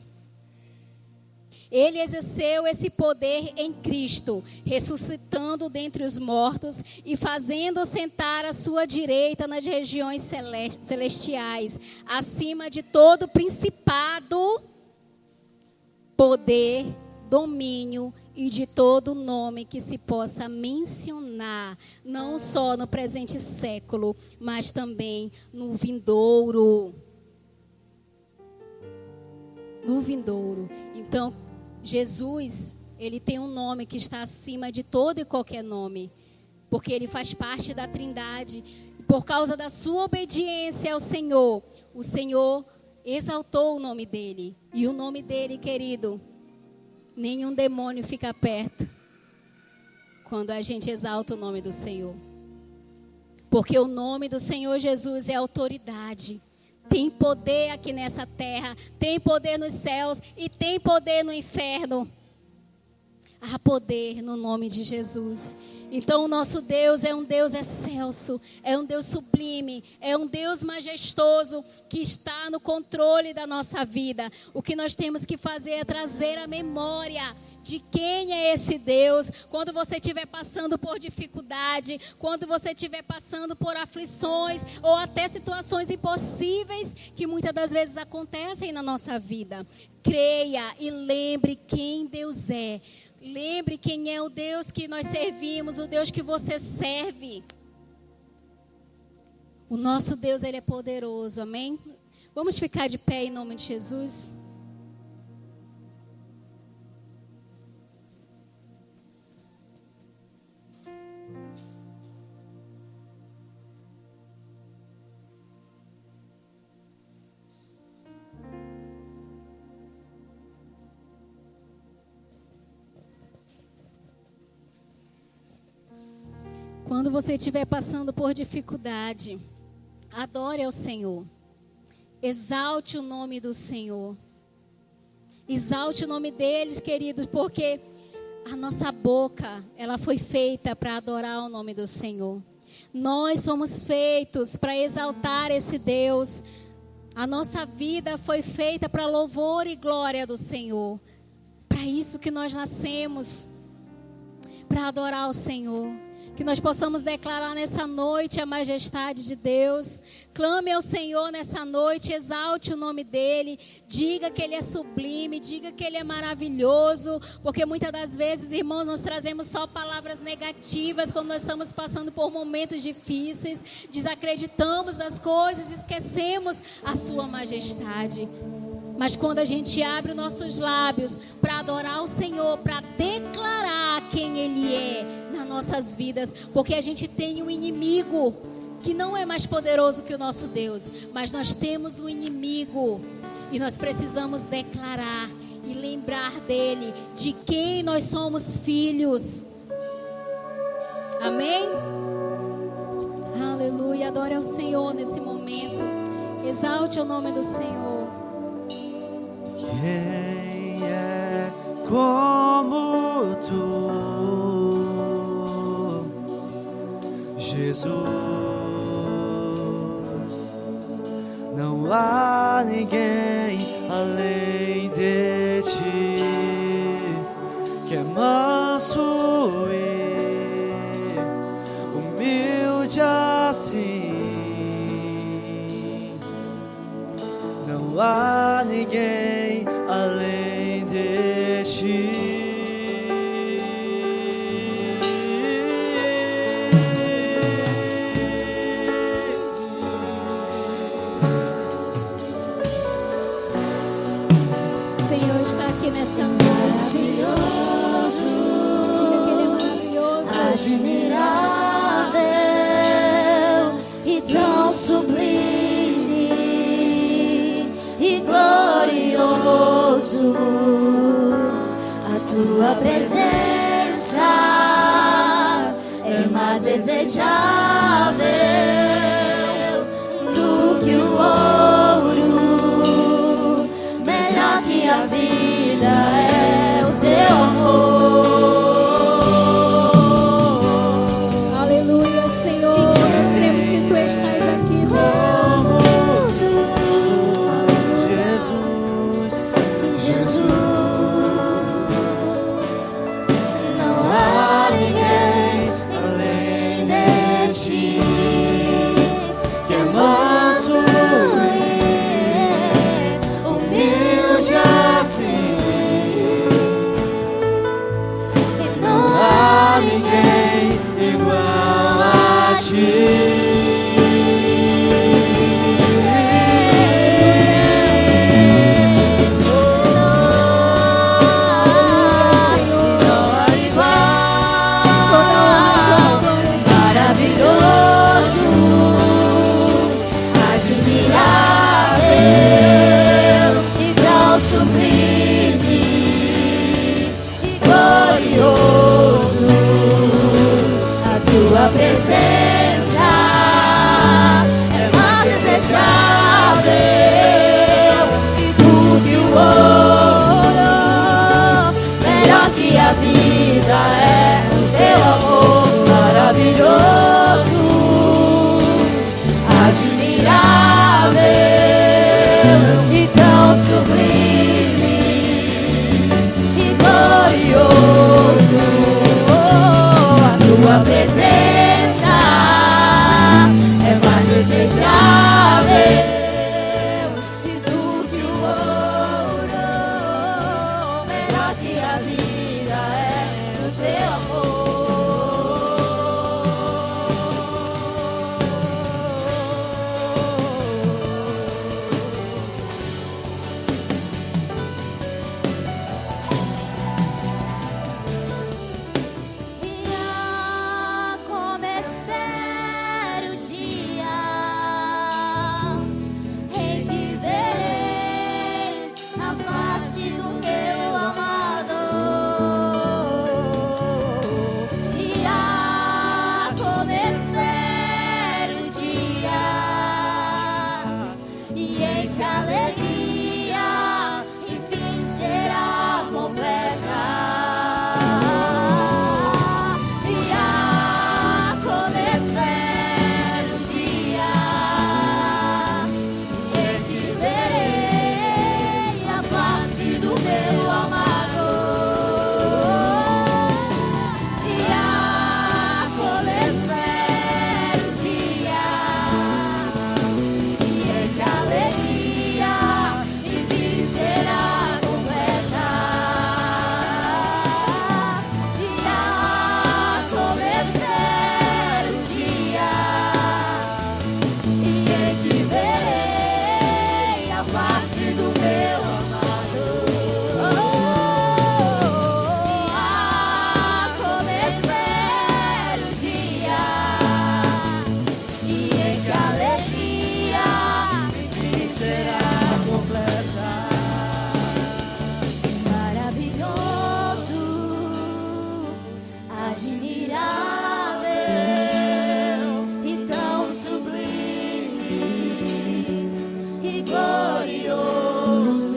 Ele exerceu esse poder em Cristo, ressuscitando dentre os mortos e fazendo sentar à sua direita nas regiões celestiais, acima de todo principado, poder, domínio e de todo nome que se possa mencionar, não só no presente século, mas também no vindouro. No vindouro. Então, Jesus, ele tem um nome que está acima de todo e qualquer nome, porque ele faz parte da Trindade. Por causa da sua obediência ao Senhor, o Senhor exaltou o nome dele. E o nome dele, querido, nenhum demônio fica perto quando a gente exalta o nome do Senhor. Porque o nome do Senhor Jesus é autoridade. Tem poder aqui nessa terra, tem poder nos céus e tem poder no inferno. Há poder no nome de Jesus. Então o nosso Deus é um Deus excelso, é um Deus sublime, é um Deus majestoso que está no controle da nossa vida. O que nós temos que fazer é trazer a memória de quem é esse Deus. Quando você estiver passando por dificuldade, quando você estiver passando por aflições ou até situações impossíveis que muitas das vezes acontecem na nossa vida, creia e lembre quem Deus é. Lembre quem é o Deus que nós servimos, o Deus que você serve. O nosso Deus, ele é poderoso, amém? Vamos ficar de pé em nome de Jesus? Quando você estiver passando por dificuldade, adore ao Senhor. Exalte o nome do Senhor. Exalte o nome deles, queridos, porque a nossa boca, ela foi feita para adorar o nome do Senhor. Nós fomos feitos para exaltar esse Deus. A nossa vida foi feita para louvor e glória do Senhor. Para isso que nós nascemos, para adorar o Senhor. Que nós possamos declarar nessa noite a majestade de Deus. Clame ao Senhor nessa noite, exalte o nome dEle. Diga que Ele é sublime, diga que Ele é maravilhoso. Porque muitas das vezes, irmãos, nós trazemos só palavras negativas quando nós estamos passando por momentos difíceis. Desacreditamos das coisas, esquecemos a sua majestade. Mas quando a gente abre os nossos lábios para adorar o Senhor, para declarar quem Ele é nas nossas vidas, porque a gente tem um inimigo que não é mais poderoso que o nosso Deus, mas nós temos um inimigo e nós precisamos declarar e lembrar dele, de quem nós somos filhos. Amém? Aleluia, adore ao Senhor nesse momento, exalte o nome do Senhor. Quem é como tu, Jesus? Não há ninguém além de ti, que é manso e humilde assim. Não há ninguém além de ti. O Senhor está aqui nessa noite. Maravilhoso, Diga que Ele é maravilhoso. admirável e tão sublime e glorioso. A tua presença é mais desejável do que o ouro, melhor que a vida é o teu amor. Aleluia, Senhor. Nós cremos que Tu estás aqui, Deus. Jesus, Jesus, não há ninguém além de ti, que é manso e humilde assim, e não há ninguém igual a ti. Sublime e glorioso, a tua presença é mais desejável do que o ouro, melhor que a vida é o seu amor maravilhoso, admirável e tão sublime e glorioso. A tua presença é mais desejável do que o ouro, melhor que a vida é o teu amor. será completa. Maravilhoso, admirável e tão sublime e glorioso,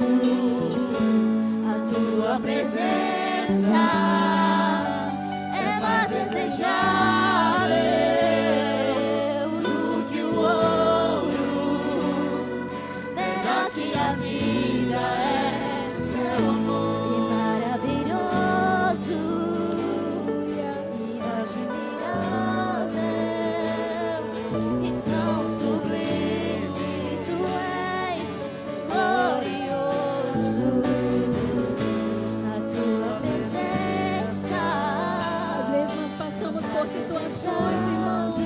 a tua presença é mais desejável do que o ouro, melhor que a vida é seu amor. Situações, irmãos,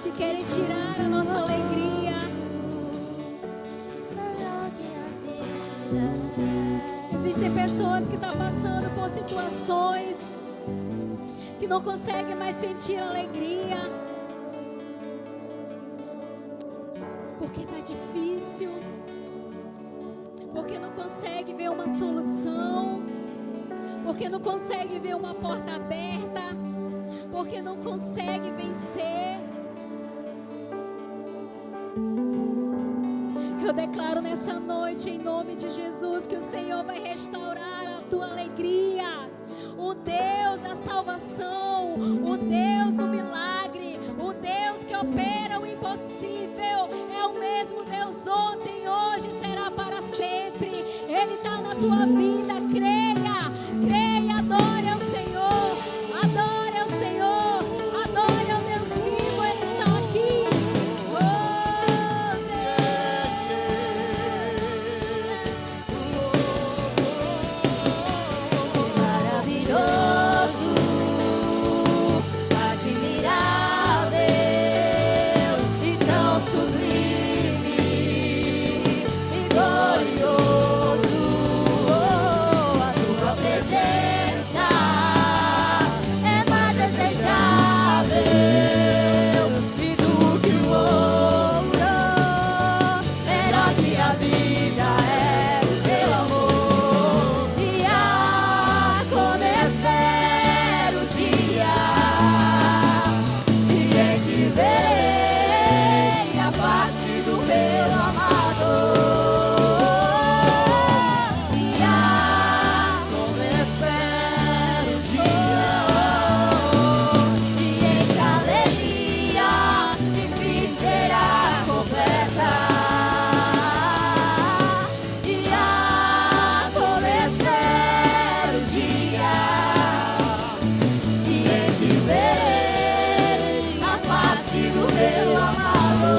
que querem tirar a nossa alegria. Existem pessoas que estão passando por situações que não conseguem mais sentir alegria, porque está difícil, porque não consegue ver uma solução, porque não consegue ver uma porta aberta, porque não consegue vencer. Eu declaro nessa noite, em nome de Jesus, que o Senhor vai restaurar a tua alegria. O Deus da salvação, o Deus do milagre, o Deus que opera o impossível, é o mesmo Deus ontem, hoje, será para sempre. Ele está na tua vida, creia, creia, adore ao Senhor, adore ao Senhor, adore ao Deus vivo, Ele está aqui. Maravilhoso, admirável e tão sublime e glorioso, a tua presença é mais desejável e do que o ouro, melhor que a vida é o seu amor. E a conhecer o dia e em que verei a face do meu amado. E a conhecer o dia e em que a alegria enfim será completa. E a conhecer o dia e em que verei a face do meu amado.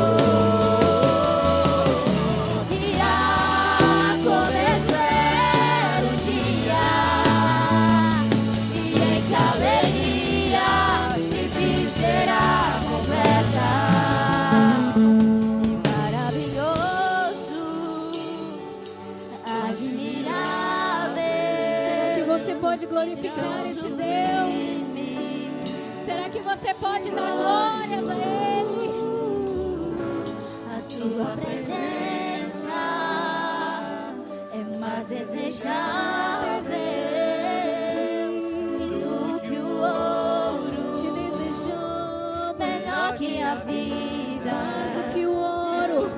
E a conhecer o dia e em que a alegria enfim será completa. E maravilhoso, admirável. Que você pode glorificar esse Deus? Será que você pode dar glórias a Ele? A tua presença é mais desejável do que o ouro, Te desejamos melhor que a vida mais do que o ouro.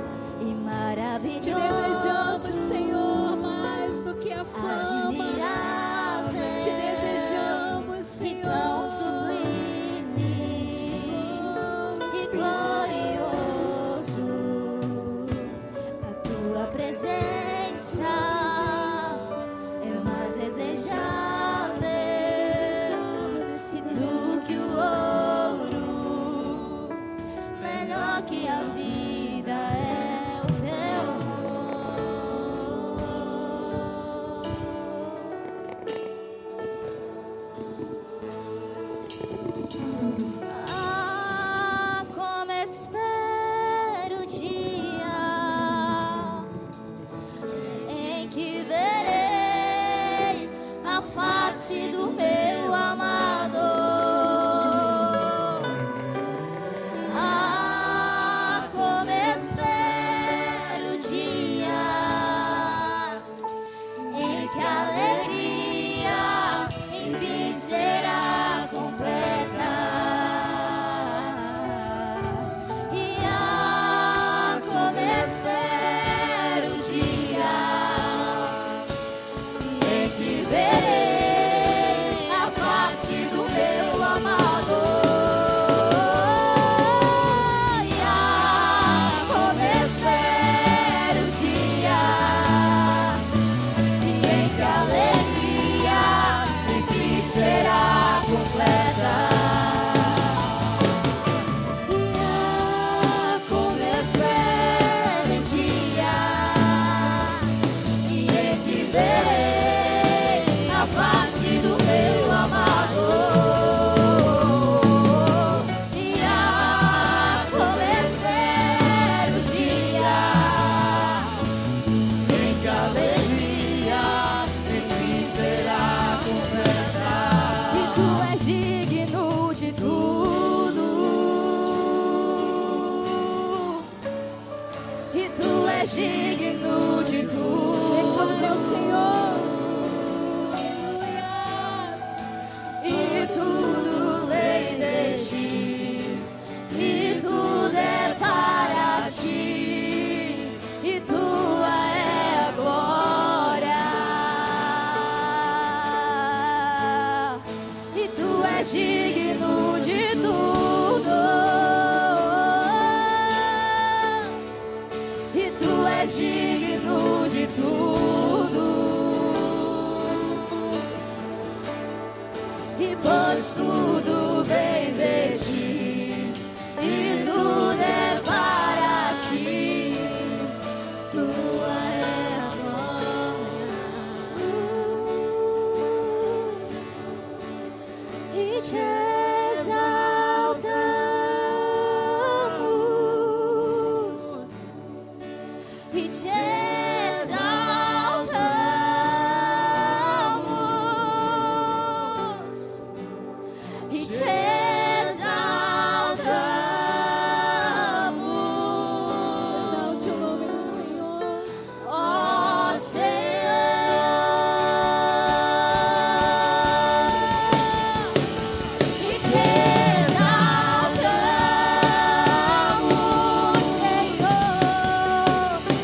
e Te maravilhoso, desejamos, Senhor, mais do que a fama. admirável Te desejamos, e Senhor. tão sublime e glorioso, a tua presença é mais desejável do que o ouro, melhor que a vida é o teu amor. Ah, como espero o dia em que verei a e tu és digno de tudo. Declara ao Senhor. E tudo vem de ti, e tudo é para ti, e tua é a glória, e tu és digno de tudo, e tu és digno de tudo. E pois tudo vem de ti, e tudo é para ti, tua é a glória. E te exaltamos, e te exaltamos, e te exaltamos. Exalte o nome do Senhor. Ó Senhor, e te exaltamos, Senhor,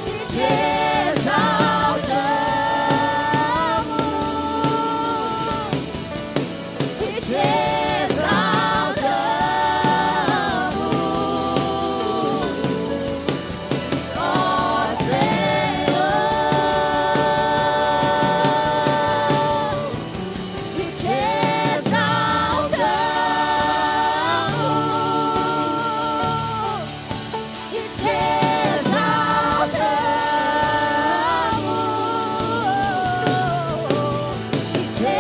e te exaltamos, e te exaltamos. Ó Senhor, e te exaltamos, e te exaltamos, e te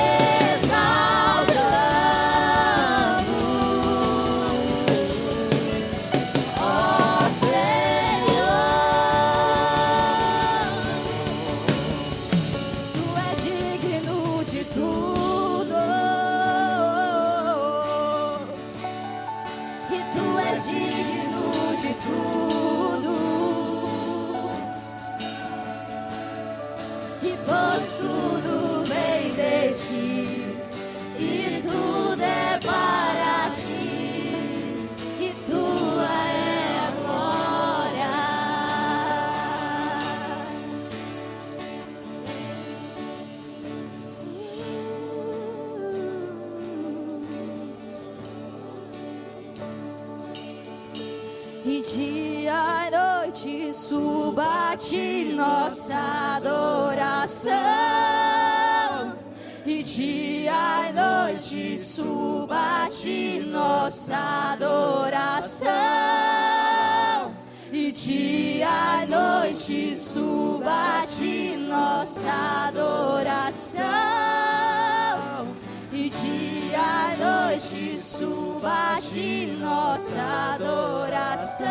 exaltamos. Ó Senhor, tu és digno de tudo, e tu és digno de tudo, e pois tudo vem de ti, e tudo é para ti, e tua é a glória. E dia e noite suba a ti nossa adoração, e dia e noite suba a ti nossa adoração, e dia e noite suba a ti nossa adoração, e dia e noite suba a ti nossa adoração,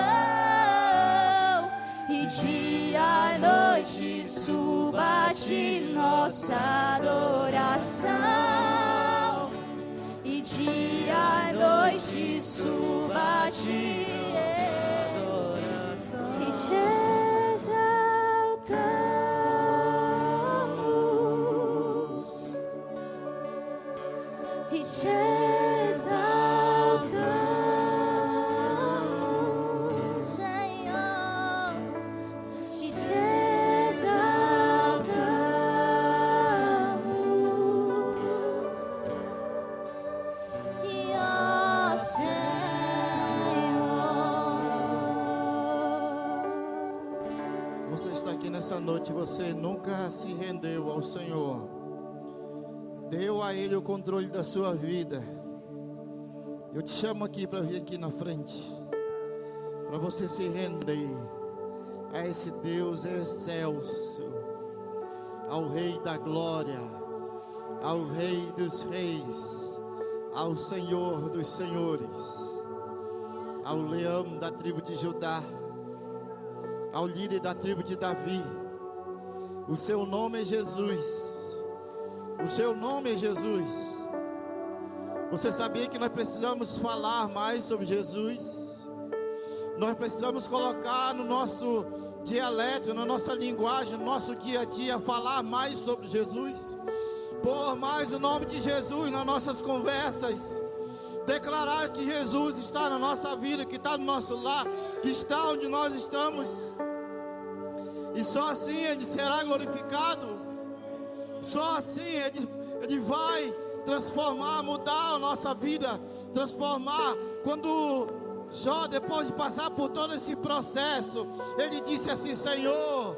e dia e noite suba a ti nossa adoração, e dia e noite suba a ti e te exaltamos, e te exaltamos, Senhor, e te exaltamos, e ó Senhor. Você está aqui nessa noite, você nunca se rendeu ao Senhor, deu a Ele o controle da sua vida. Eu te chamo aqui para vir aqui na frente, para você se render a esse Deus excelso, ao Rei da Glória, ao Rei dos Reis, ao Senhor dos Senhores, ao Leão da tribo de Judá, ao líder da tribo de Davi. O seu nome é Jesus. O seu nome é Jesus. Você sabia que nós precisamos falar mais sobre Jesus? Nós precisamos colocar no nosso dialeto, na nossa linguagem, no nosso dia a dia, falar mais sobre Jesus. Pôr mais o nome de Jesus nas nossas conversas. Declarar que Jesus está na nossa vida, que está no nosso lar, que está onde nós estamos. E só assim Ele será glorificado. Só assim Ele vai transformar, mudar a nossa vida. Transformar. Quando Jó, depois de passar por todo esse processo, ele disse assim: Senhor,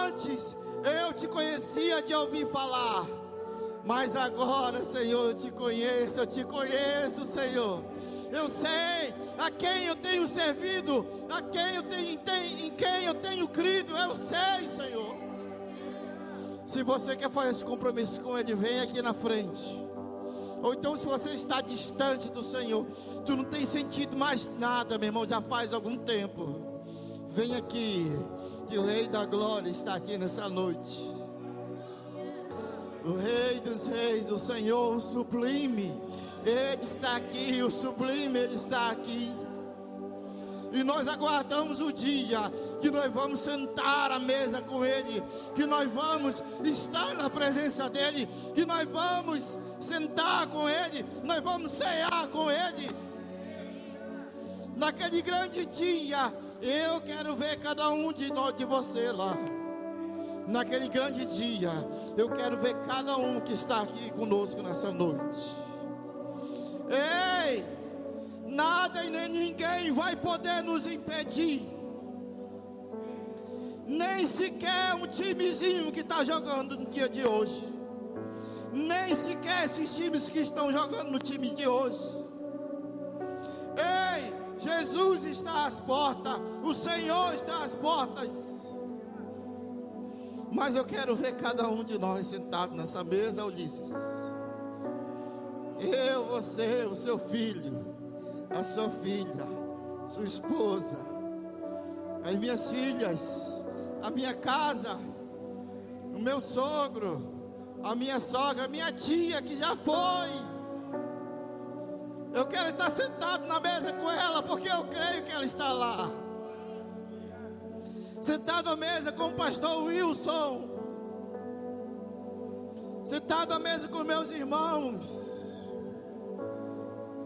antes eu te conhecia de ouvir falar, mas agora, Senhor, eu te conheço, Senhor. Eu sei a quem eu tenho servido, em quem eu tenho crido, eu sei, Senhor. Se você quer fazer esse compromisso com Ele, vem aqui na frente. Ou então, se você está distante do Senhor, tu não tem sentido mais nada, meu irmão, já faz algum tempo, vem aqui, que o Rei da Glória está aqui nessa noite. O Rei dos Reis, o Senhor, o sublime, Ele está aqui, o sublime, Ele está aqui. E nós aguardamos o dia que nós vamos sentar à mesa com Ele, que nós vamos estar na presença dEle, que nós vamos sentar com Ele, nós vamos cear com Ele. Naquele grande dia, eu quero ver cada um de você lá. Naquele grande dia, eu quero ver cada um que está aqui conosco nessa noite. Ei, nada e nem ninguém vai poder nos impedir. Nem sequer um timezinho que está jogando no dia de hoje. Nem sequer esses times que estão jogando no time de hoje. Ei, Jesus está às portas. O Senhor está às portas. Mas eu quero ver cada um de nós sentado nessa mesa, Ulisses. Eu, você, o seu filho, a sua filha, sua esposa, as minhas filhas, a minha casa, o meu sogro, a minha sogra, a minha tia que já foi. Eu quero estar sentado na mesa com ela, porque eu creio que ela está lá. Sentado à mesa com o pastor Wilson. Sentado à mesa com meus irmãos.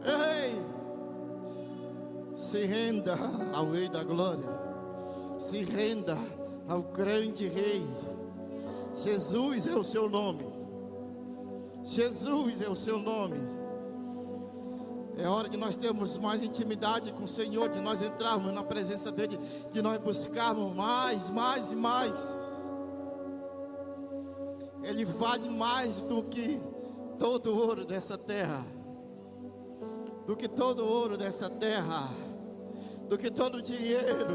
Ei, se renda ao Rei da Glória. Se renda ao grande Rei. Jesus é o seu nome. Jesus é o seu nome. É hora de nós termos mais intimidade com o Senhor, de nós entrarmos na presença dEle, de nós buscarmos mais e mais. Ele vale mais do que todo ouro dessa terra, do que todo ouro dessa terra, do que todo dinheiro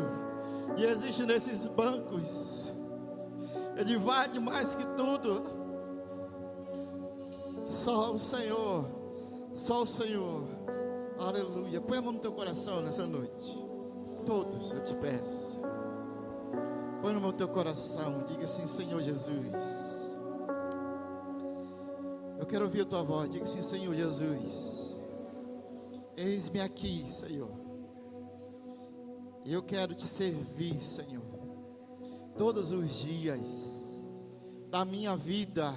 que existe nesses bancos. Ele vale mais que tudo. Só o Senhor, só o Senhor. Aleluia. Põe a mão no teu coração nessa noite. Todos, eu te peço. Põe no teu coração. Diga assim: Senhor Jesus, eu quero ouvir a tua voz. Diga assim: Senhor Jesus, eis-me aqui, Senhor. Eu quero te servir, Senhor, todos os dias da minha vida.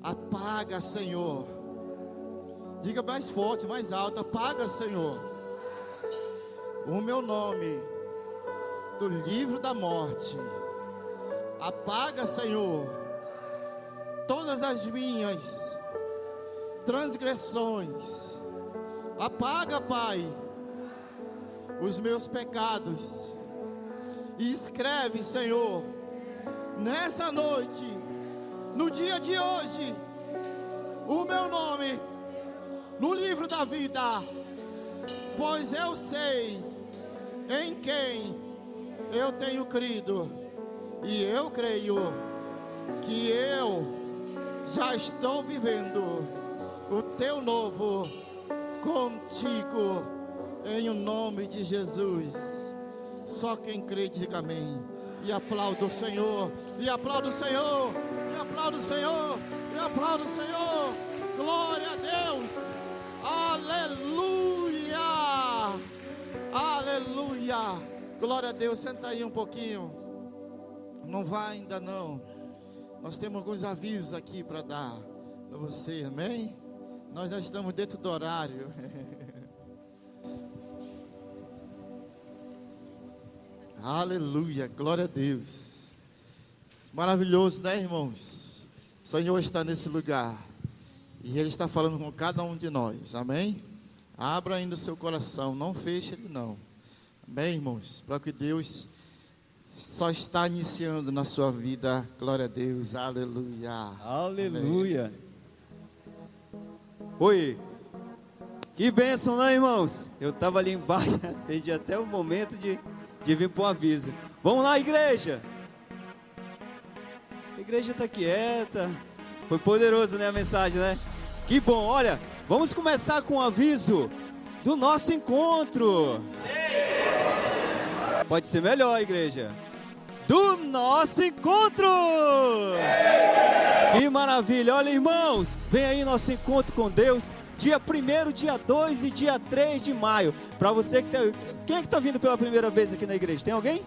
Apaga, Senhor. Diga mais forte, mais alto: apaga, Senhor, o meu nome do livro da morte. Apaga, Senhor, todas as minhas transgressões. Apaga, Pai, os meus pecados. E escreve, Senhor, nessa noite, no dia de hoje, o meu nome no livro da vida, pois eu sei em quem eu tenho crido, e eu creio que eu já estou vivendo o teu novo contigo, em o nome de Jesus. Só quem crê diga amém, e aplauda o Senhor, e aplauda o Senhor, e aplauda o Senhor, e aplauda o Senhor. Glória a Deus. Aleluia, aleluia. Glória a Deus, senta aí um pouquinho. Não vai ainda não. Nós temos alguns avisos aqui para dar para você, amém? Nós já estamos dentro do horário. Aleluia, glória a Deus. Maravilhoso, né, irmãos? O Senhor está nesse lugar e Ele está falando com cada um de nós, amém? Abra ainda o seu coração, não feche ele não, amém, irmãos? Para que Deus só está iniciando na sua vida, glória a Deus, aleluia. Aleluia. Amém. Oi, que bênção, né, irmãos? Eu estava ali embaixo, perdi até o momento de vir para um aviso. Vamos lá, igreja. A igreja está quieta. Foi poderoso, né, a mensagem, né? Que bom, olha, vamos começar com um aviso do nosso encontro. Pode ser melhor, igreja. Do nosso encontro. Que maravilha, olha, irmãos, vem aí nosso encontro com Deus, dia 1º, dia 2 e dia 3 de maio. Para você que quem é que está vindo pela primeira vez aqui na igreja? Tem alguém?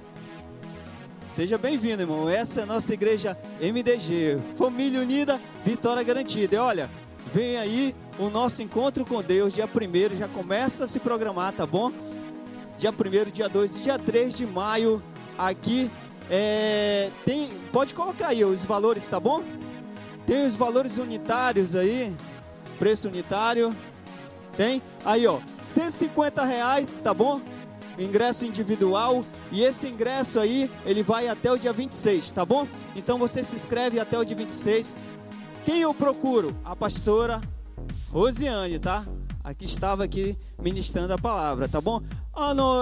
Seja bem-vindo, irmão. Essa é a nossa igreja MDG, Família Unida, Vitória Garantida. E olha, vem aí o nosso encontro com Deus, dia 1º, já começa a se programar, tá bom? Dia 1º, dia 2 e dia 3 de maio, aqui, pode colocar aí os valores, tá bom? Tem os valores unitários aí, preço unitário, tem aí, ó, R$150, tá bom? Ingresso individual, e esse ingresso aí, ele vai até o dia 26, tá bom? Então você se inscreve até o dia 26. Quem eu procuro? A pastora Rosiane, tá? Aqui estava aqui ministrando a palavra, tá bom? Não,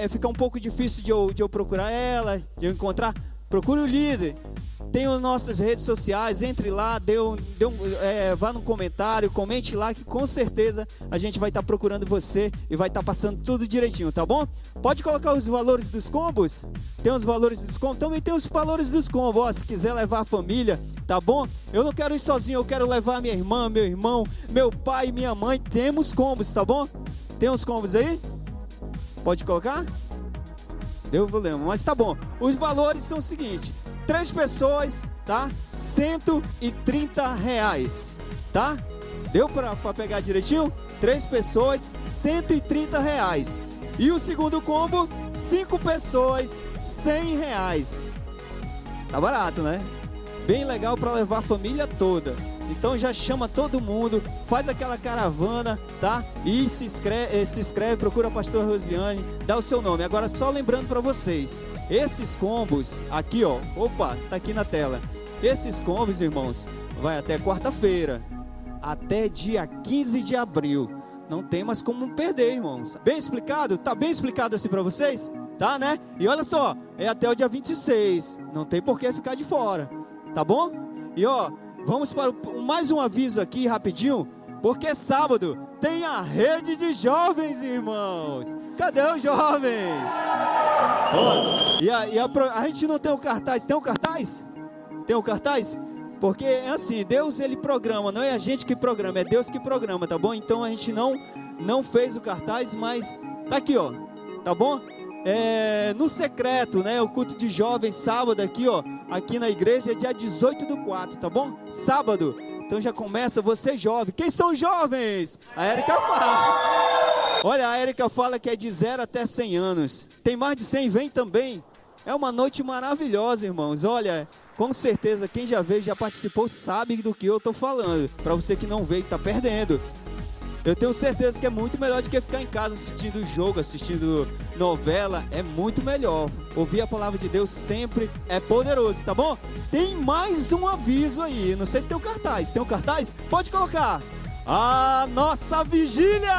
fica um pouco difícil de eu procurar ela, de eu encontrar. Procure o líder. Tem as nossas redes sociais, entre lá, vá no comentário, comente lá que com certeza a gente vai estar procurando você e vai estar passando tudo direitinho, tá bom? Pode colocar os valores dos combos? Tem os valores dos combos? Também tem os valores dos combos, ó, se quiser levar a família, tá bom? Eu não quero ir sozinho, eu quero levar minha irmã, meu irmão, meu pai e minha mãe, temos combos, tá bom? Tem uns combos aí? Pode colocar? Deu problema, mas tá bom. Os valores são o seguinte: 3 pessoas, tá? R$130, tá? Deu pra pegar direitinho? 3 pessoas, R$130. E o segundo combo, 5 pessoas, R$100. Tá barato, né? Bem legal para levar a família toda. Então já chama todo mundo, faz aquela caravana, tá? E se inscreve, procura a pastora Rosiane, dá o seu nome. Agora só lembrando para vocês, esses combos aqui, ó, opa, tá aqui na tela. Esses combos, irmãos, vai até quarta-feira, até dia 15 de abril. Não tem mais como perder, irmãos. Bem explicado? Tá bem explicado assim para vocês? Tá, né? E olha só, é até o dia 26. Não tem por que ficar de fora, tá bom? E ó, vamos para mais um aviso aqui rapidinho, porque sábado tem a rede de jovens, irmãos. Cadê os jovens? Oh, a gente não tem o cartaz. Tem o cartaz? Tem o cartaz? Porque é assim, Deus ele programa, não é a gente que programa, é Deus que programa, tá bom? Então a gente não fez o cartaz, mas tá aqui, ó, tá bom? No secreto, né? O culto de jovens, sábado aqui, ó, aqui na igreja, dia 18/4, tá bom? Sábado. Então já começa, você jovem. Quem são jovens? A Érica fala. Olha, a Érica fala que é de 0 até 100 anos. Tem mais de 100, vem também. É uma noite maravilhosa, irmãos. Olha, com certeza, quem já veio, já participou, sabe do que eu estou falando. Para você que não veio, está perdendo. Eu tenho certeza que é muito melhor do que ficar em casa assistindo jogo, assistindo novela. É muito melhor. Ouvir a palavra de Deus sempre é poderoso, tá bom? Tem mais um aviso aí. Não sei se tem o cartaz. Tem o cartaz? Pode colocar. A nossa vigília!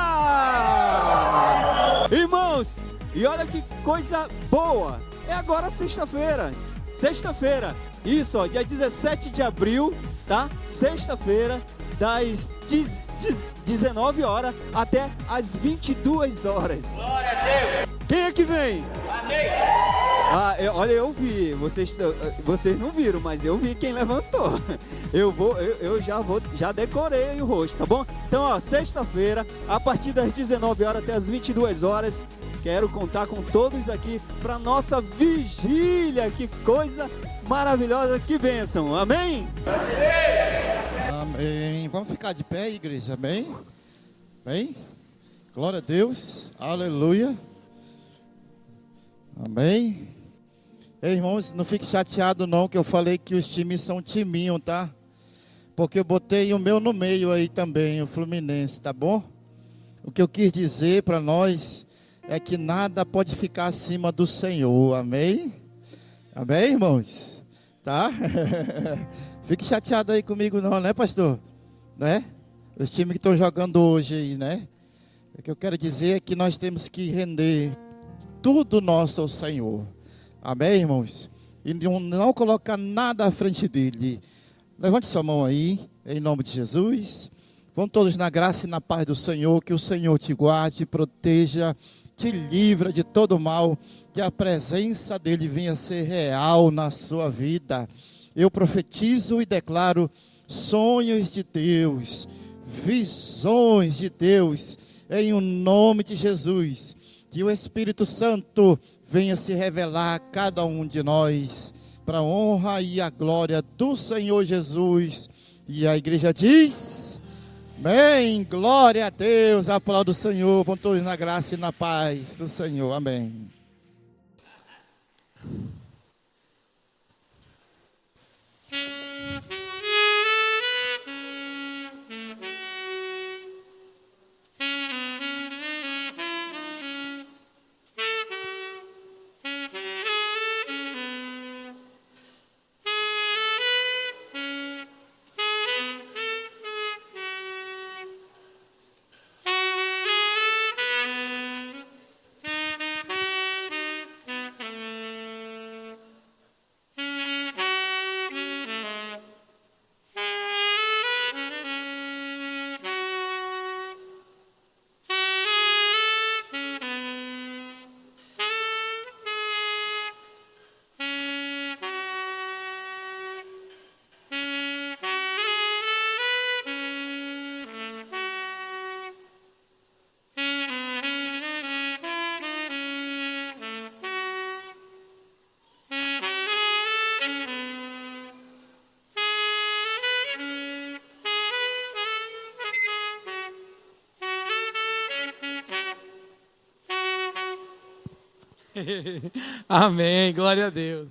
Irmãos, e olha que coisa boa. É agora sexta-feira. Sexta-feira. Isso, ó, dia 17 de abril, tá? Sexta-feira, das 19 horas até as 22 horas. Glória a Deus. Quem é que vem? Amém. Olha, eu vi. Vocês não viram, mas eu vi quem levantou. Eu já decorei o rosto, tá bom? Então, ó, sexta-feira, a partir das 19 horas até as 22 horas, quero contar com todos aqui para nossa vigília. Que coisa maravilhosa, que bênção. Amém? Amém. Vamos ficar de pé, igreja. Amém? Bem? Glória a Deus. Aleluia. Amém. Ei, irmãos, não fique chateado não, que eu falei que os times são timinho, tá? Porque eu botei o meu no meio aí também, o Fluminense, tá bom? O que eu quis dizer para nós é que nada pode ficar acima do Senhor. Amém? Amém, irmãos? Tá? Fique chateado aí comigo não, né, pastor? Né? Os times que estão jogando hoje aí, né? O que eu quero dizer é que nós temos que render tudo nosso ao Senhor. Amém, irmãos? E não colocar nada à frente dele. Levante sua mão aí, em nome de Jesus. Vamos todos na graça e na paz do Senhor. Que o Senhor te guarde, proteja, te livra de todo mal. Que a presença dele venha ser real na sua vida. Eu profetizo e declaro sonhos de Deus, visões de Deus, em o nome de Jesus. Que o Espírito Santo venha se revelar a cada um de nós, para a honra e a glória do Senhor Jesus. E a igreja diz: amém, glória a Deus, aplauda o Senhor, vão todos na graça e na paz do Senhor, amém. Amém, glória a Deus.